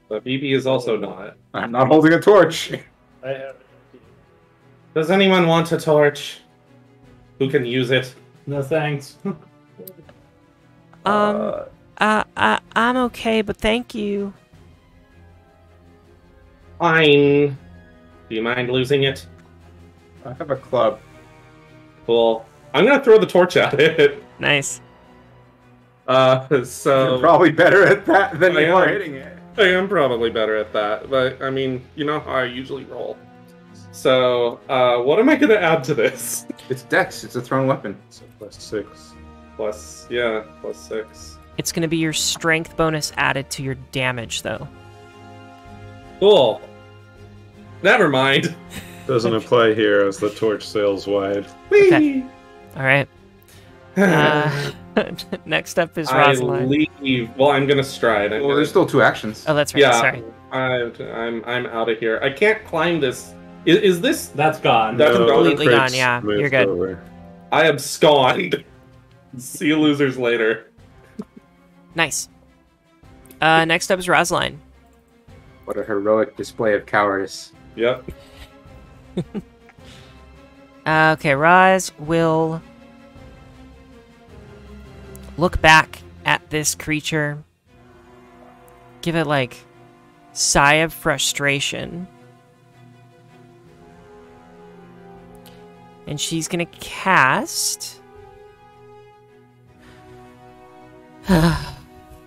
But BB is also not. I'm not holding a torch. I have. Does anyone want a torch? Who can use it? No thanks. I'm okay, but thank you. Fine. Do you mind losing it? I have a club. Cool. I'm gonna throw the torch at it. Nice. You're So probably better at that than I you are am. hitting it. I am probably better at that, but I mean, you know how I usually roll. So, what am I gonna add to this? It's Dex. It's a thrown weapon. So +6. Plus 6. It's going to be your strength bonus added to your damage, though. Cool. Never mind. Doesn't apply here as the torch sails wide. Okay. All right. Next up is I Rosaline. leave. Well, I'm gonna stride. Well, there's still 2 actions. Oh, that's right. Yeah. Sorry. I'm out of here. I can't climb this. Is this? That's gone. That's No, completely the gone, crate's yeah, moved you're good. over. I abscond. See you losers later. Nice. Next up is Rosaline. What a heroic display of cowardice. Yep. Okay, Roz will look back at this creature, give it like sigh of frustration, and she's gonna cast.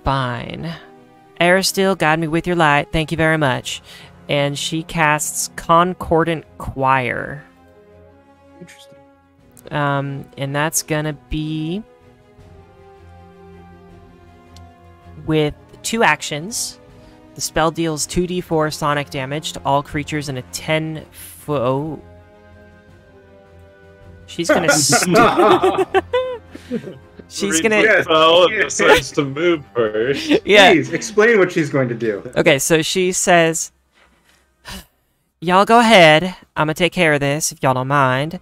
Fine. Aristil, guide me with your light. Thank you very much. And she casts Concordant Choir. Interesting. And that's gonna be with 2 actions. The spell deals 2d4 sonic damage to all creatures in a 10-foot. Oh. She's gonna. She's gonna. Spell decides to move first. Yeah. Please explain what she's going to do. Okay, so she says, "Y'all go ahead. I'm gonna take care of this if y'all don't mind."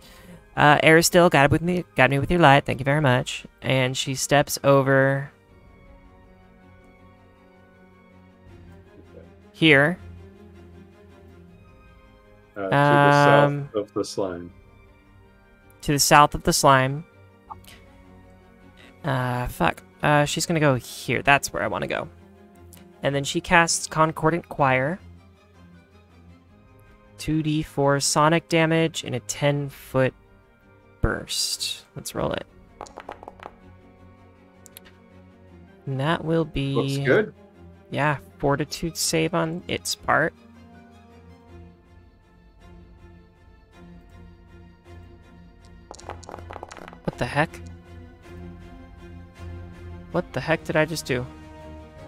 Aristil, guide me with your light. Thank you very much. And she steps over here. To the south of the slime. To the south of the slime. Fuck. She's gonna go here. That's where I want to go. And then she casts Concordant Choir. 2d4 sonic damage in a 10-foot burst. Let's roll it. And that will be... Looks good. Yeah, fortitude save on its part. What the heck? What the heck did I just do?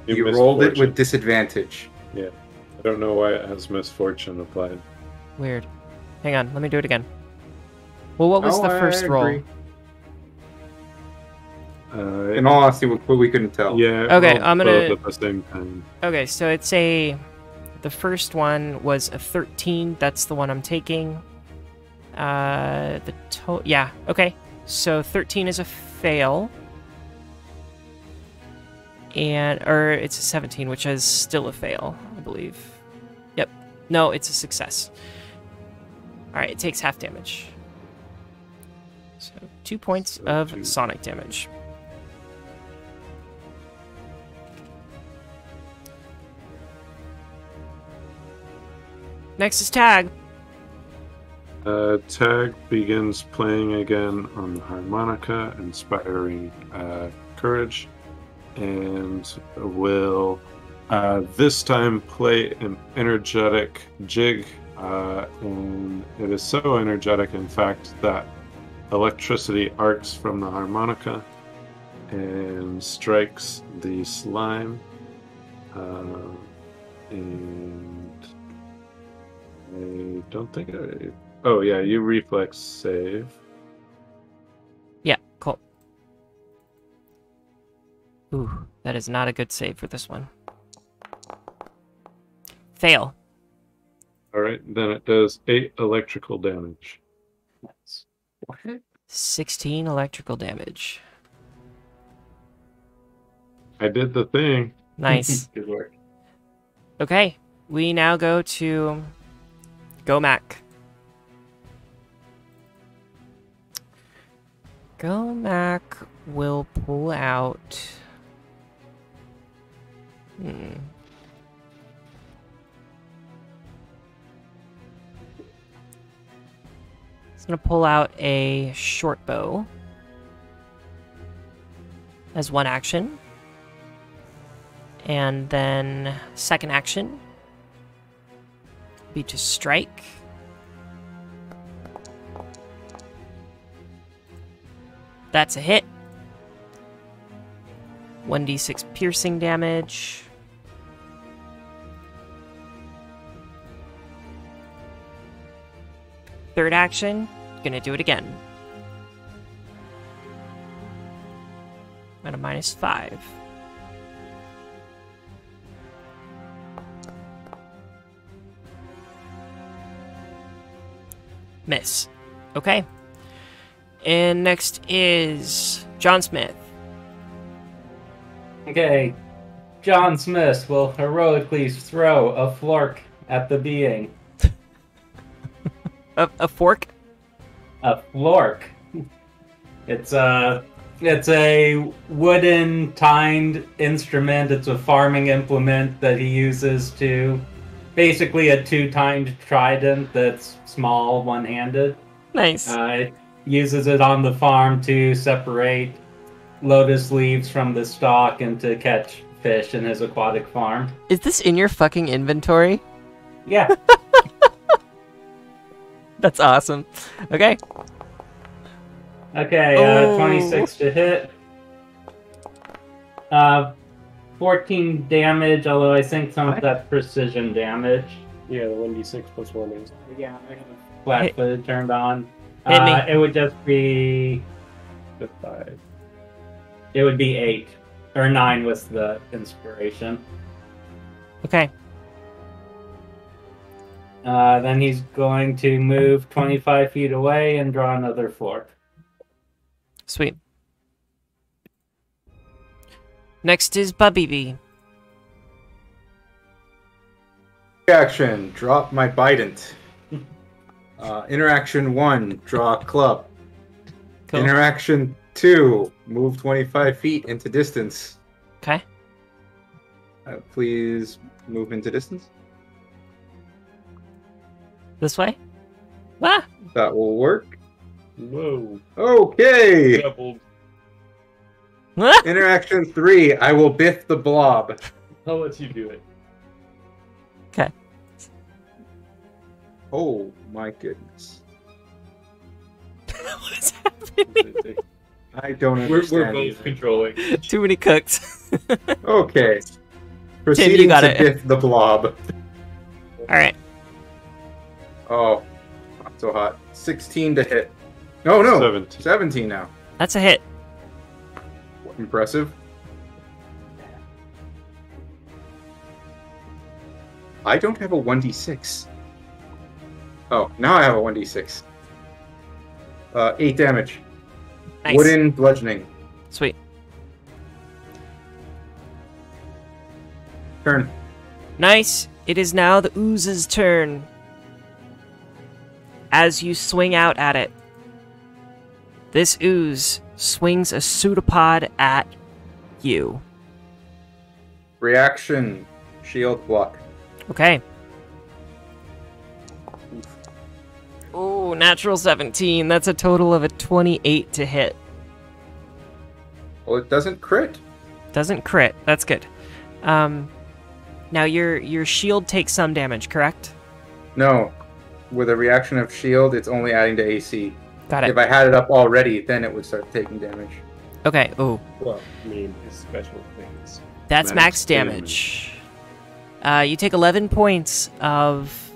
You rolled it with disadvantage. Yeah. I don't know why it has misfortune applied. Weird. Hang on, let me do it again. Well, what was the first roll? In all honesty, we couldn't tell. Yeah. Okay, I'm gonna... both at the same time. Okay, so it's a... The first one was a 13. That's the one I'm taking. Yeah, okay. So 13 is a fail. Or it's a 17, which is still a fail, I believe. Yep. No, it's a success. Alright, it takes half damage. So 2 points of sonic damage. Next is Tag. Tag begins playing again on the harmonica, inspiring courage, and will this time play an energetic jig. And it is so energetic, in fact, that electricity arcs from the harmonica and strikes the slime. And I don't think I... Oh, yeah, you reflex save. Yeah, cool. Ooh, that is not a good save for this one. Fail. Alright, then it does 8 electrical damage. What? 16 electrical damage. I did the thing. Nice. Good work. Okay, we now go to Gomac. Gomac will pull out... He's gonna pull out a short bow as one action. And then second action be to strike. That's a hit. 1d6 piercing damage. Third action, gonna do it again. At a -5. Miss. Okay. And next is John Smith. Okay. John Smith will heroically throw a fork at the being. A fork? A flork. It's a wooden tined instrument. It's a farming implement that he uses to basically a two-tined trident that's small, one-handed. Nice. Uses it on the farm to separate lotus leaves from the stalk and to catch fish in his aquatic farm. Is this in your fucking inventory? Yeah. That's awesome. Okay. Okay, 26 to hit. 14 damage, although I think some of that's precision damage. Yeah, the 1d6 plus 1 is. Yeah, I have flat-footed turned on. Hit me. It would just be... The 5. It would be 8. Or 9 with the inspiration. Okay. Then he's going to move 25 feet away and draw another fork. Sweet. Next is Bubby B. Action, drop my bident. Interaction 1, draw a club. Cool. Interaction 2, move 25 feet into distance. Okay. Please move into distance. This way? Ah! That will work. Whoa. Okay. Doubled. Interaction 3, I will biff the blob. I'll let you do it. Okay. Oh my goodness. What is happening? I don't We're understand. both either. controlling. Too many cooks. Okay. Proceeding got to it. biff the blob. Alright. Oh, not so hot. 16 to hit. No, 17. 17 now. That's a hit. Impressive. I don't have a 1d6. Oh, now I have a 1d6. 8 damage. Nice. Wooden bludgeoning. Sweet. Turn. Nice. It is now the ooze's turn. As you swing out at it, this ooze swings a pseudopod at you. Reaction. Shield block. Okay. Oh, natural 17. That's a total of a 28 to hit. Well, it doesn't crit. Doesn't crit. That's good. Now your shield takes some damage, correct? No. With a reaction of shield, it's only adding to AC. Got it. If I had it up already, then it would start taking damage. Okay. Oh, Well, I mean, his special things. that's max damage. You take 11 points of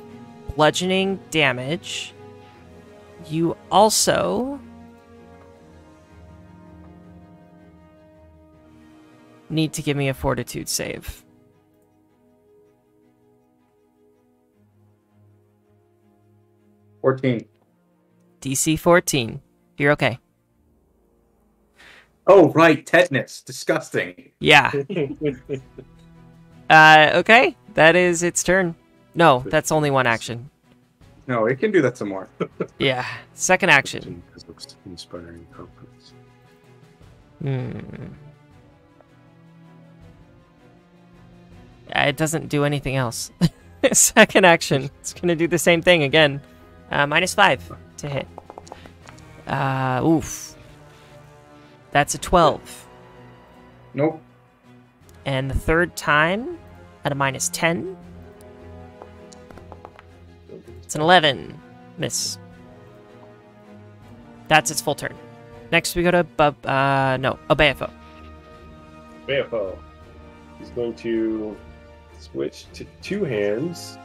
bludgeoning damage. You also need to give me a fortitude save. DC 14. You're okay. Oh, right. Tetanus. Disgusting. Yeah. Okay. That is its turn. No, that's only one action. No, it can do that some more. Yeah. Second action. Because it's inspiring purpose. It doesn't do anything else. Second action. It's going to do the same thing again. -5 to hit. Oof. That's a 12. Nope. And the third time at a -10. It's an 11. Miss. That's its full turn. Next we go to Obeafo. Beafo. He's going to switch to 2 hands.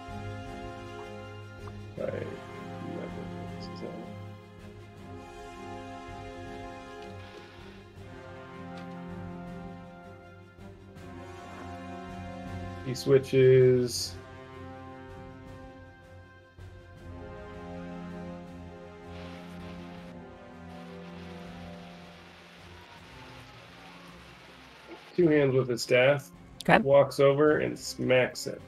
Right. He switches. Two hands with his staff. Okay. walks over and smacks it.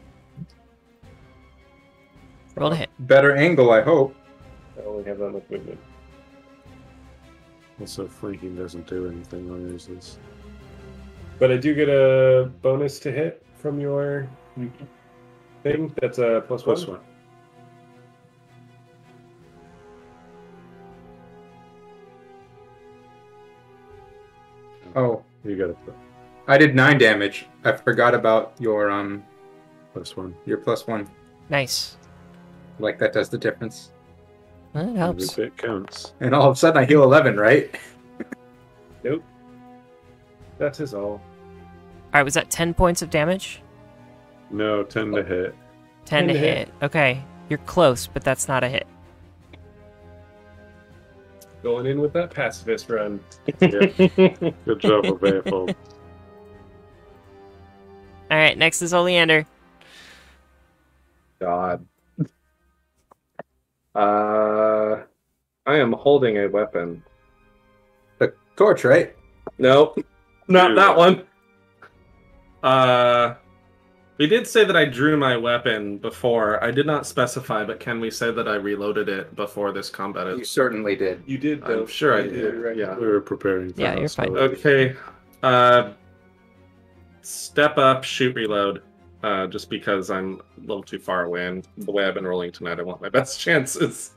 Roll to hit. Better angle, I hope. I only have that much movement. Also, flanking doesn't do anything on uses. But I do get a bonus to hit from your thing. That's a plus one. Oh, You got a I did 9 damage. I forgot about your +1. your +1. Nice. Like that does the difference. Well, it Every helps. bit counts. And all of a sudden I heal 11, right? Nope. That is all. All right, was that 10 points of damage? No, 10 to hit. 10 to hit. Okay, you're close, but that's not a hit. Going in with that pacifist run. Good job, Obeafold. All right, next is Oleander. God. I am holding a weapon. The torch, right? Nope, not Dude. that one. We did say that I drew my weapon before. I did not specify, but can we say that I reloaded it before this combat? You certainly did. You did, though. I'm sure I You did. right. Yeah. We were preparing for Yeah, that, you're so- fine. Okay. Step up, shoot, reload. Just because I'm a little too far away, and the way I've been rolling tonight, I want my best chances.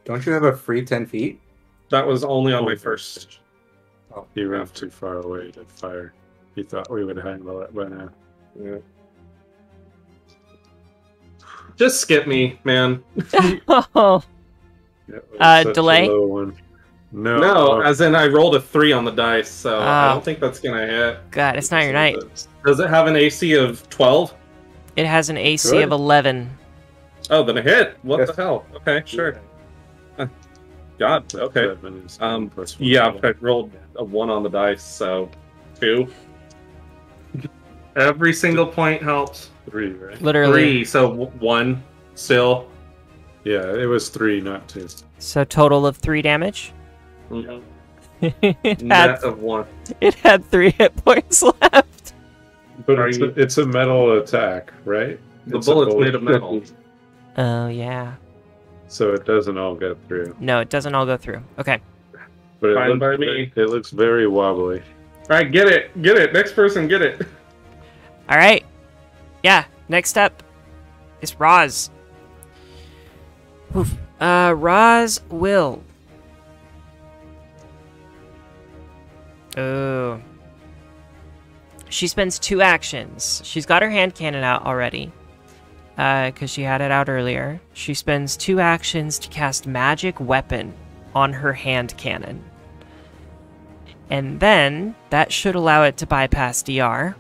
Don't you have a free 10 feet? That was only on my first. He ran too far away to fire. He thought we would handle it by now. Yeah. Just skip me, man. Oh, Yeah, it was such a delay? low one. No, No, as in I rolled a 3 on the dice, so I Ah. don't think that's gonna hit. God, it's not your night. Does it have an AC of 12? It has an AC Good. of 11. Oh, then a hit. What Yes. the hell? Okay, sure. God, okay. Yeah. Yeah, I rolled a 1 on the dice, so 2. Every single point helps. 3, right? Literally. 3, so 1 still. Yeah, it was 3, not 2. So total of 3 damage. Mhm. it, had, Net of 1. it had 3 hit points left. But Are it's, you- it's a metal attack, right? The It's a bullet's bullet. made of metal. Oh, yeah. So it doesn't all get through. No, it doesn't all go through. Okay. But it Fine looks, by me. It looks very wobbly. Alright, get it. Get it. Next person, get it. All right. Yeah, next up is Roz. Oof. Roz will. Oh. She spends 2 actions. She's got her hand cannon out already. Because she had it out earlier. She spends 2 actions to cast Magic Weapon on her hand cannon. And then, that should allow it to bypass DR.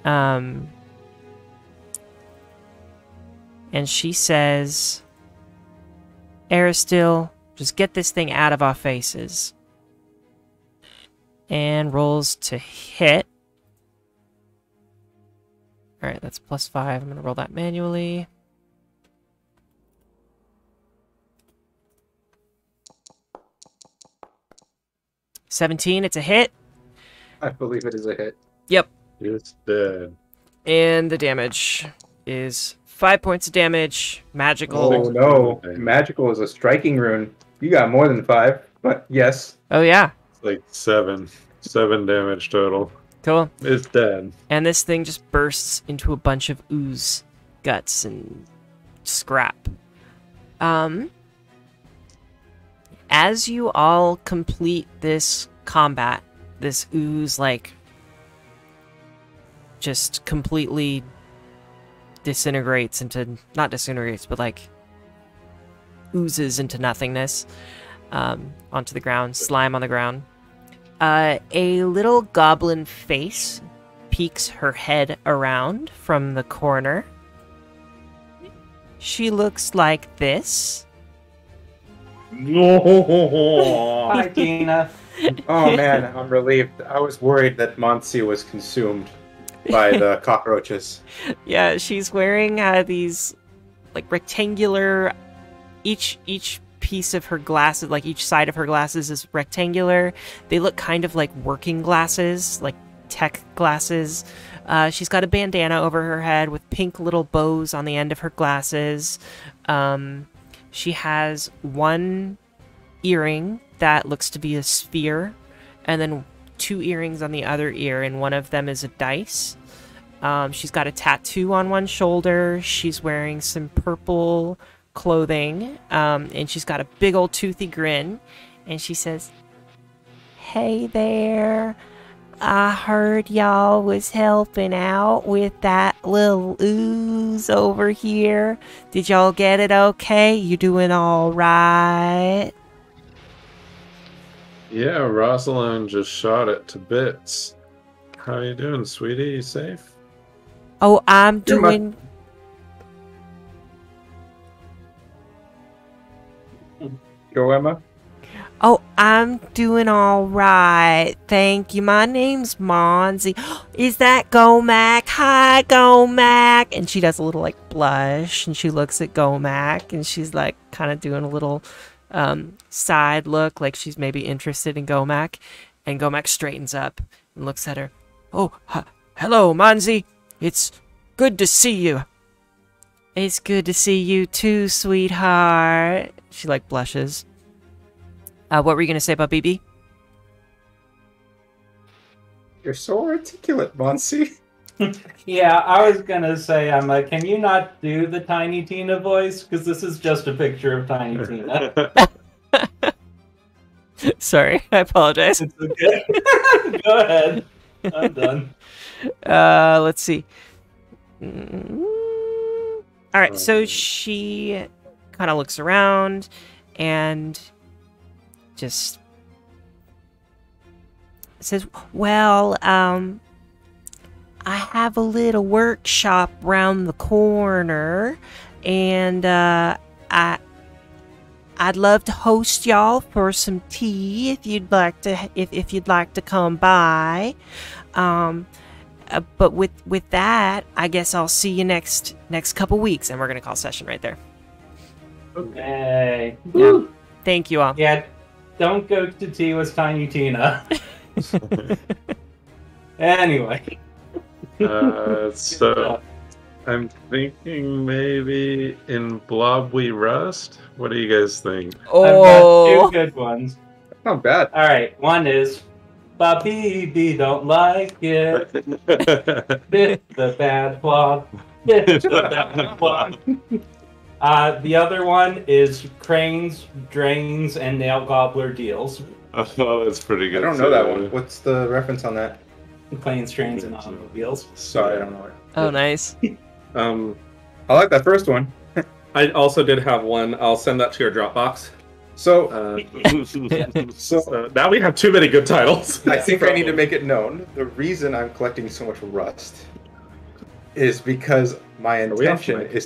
And she says, Aristil, just get this thing out of our faces. And rolls to hit. Alright, that's +5. I'm going to roll that manually. $17, it's a hit. I believe it is a hit. Yep. It's dead. And the damage is 5 points of damage. Magical. Oh no, magical is a striking rune. You got more than 5, but yes. Oh, yeah. It's like 7. 7 damage total. Cool. It's dead. And this thing just bursts into a bunch of ooze, guts, and scrap. As you all complete this combat, this ooze, like, just completely disintegrates into, not disintegrates, but, like, oozes into nothingness, onto the ground, slime on the ground. A little goblin face peeks her head around from the corner. She looks like this. Hi, Tina. Oh man, I'm relieved. I was worried that Monsi was consumed by the cockroaches. Yeah, she's wearing these like rectangular. Each piece of her glasses, like each side of her glasses, is rectangular. They look kind of like working glasses, like tech glasses, She's got a bandana over her head with pink little bows on the end of her glasses. She has one earring that looks to be a sphere, and then 2 earrings on the other ear, and one of them is a dice. She's got a tattoo on one shoulder. She's wearing some purple clothing, and she's got a big old toothy grin, and she says, "Hey there, I heard y'all was helping out with that little ooze over here. Did y'all get it okay? You doing all right?" Yeah, Rosalind just shot it to bits. How you doing, sweetie? You safe? Oh, I'm You're my- doing... Go, Emma. Oh, I'm doing all right. Thank you. My name's Monzy. Is that Gomac? Hi, Gomac. And she does a little, like, blush, and she looks at Gomac, and she's, like, kind of doing a little side look, like she's maybe interested in Gomac. And Gomac straightens up and looks at her. Oh, hello, Monzy. It's good to see you. It's good to see you too, sweetheart. She, like, blushes. What were you going to say about BB? You're so articulate, Monsi. Yeah, I was gonna say, Emma, can you not do the Tiny Tina voice? Because this is just a picture of Tiny Tina. Sorry, I apologize. It's okay. Go ahead. I'm done. Let's see. All right, so she kind of looks around and just says, "Well, I have a little workshop round the corner, and I'd love to host y'all for some tea if you'd like to if you'd like to come by. But with that, I guess I'll see you next couple weeks," and we're gonna call session right there. Hey. Yeah. Thank you all. Yeah, don't go to tea with Tiny Tina. Anyway. So I'm thinking maybe in Blob we rust. What do you guys think? I've got two good ones. Not bad. All right, one is Bobby don't like it. Bit the bad plot. Bit the bad plot. The other one is Cranes, Drains, and Nail Gobbler Deals. Oh, that's pretty good. I don't know that one. What's the reference on that? Planes, Trains, and Automobiles. Sorry, I don't know it. Oh, nice. I like that first one. I also did have one. I'll send that to your Dropbox. So, So now we have too many good titles. I think I need to make it known. The reason I'm collecting so much rust is because my we off intention mic? is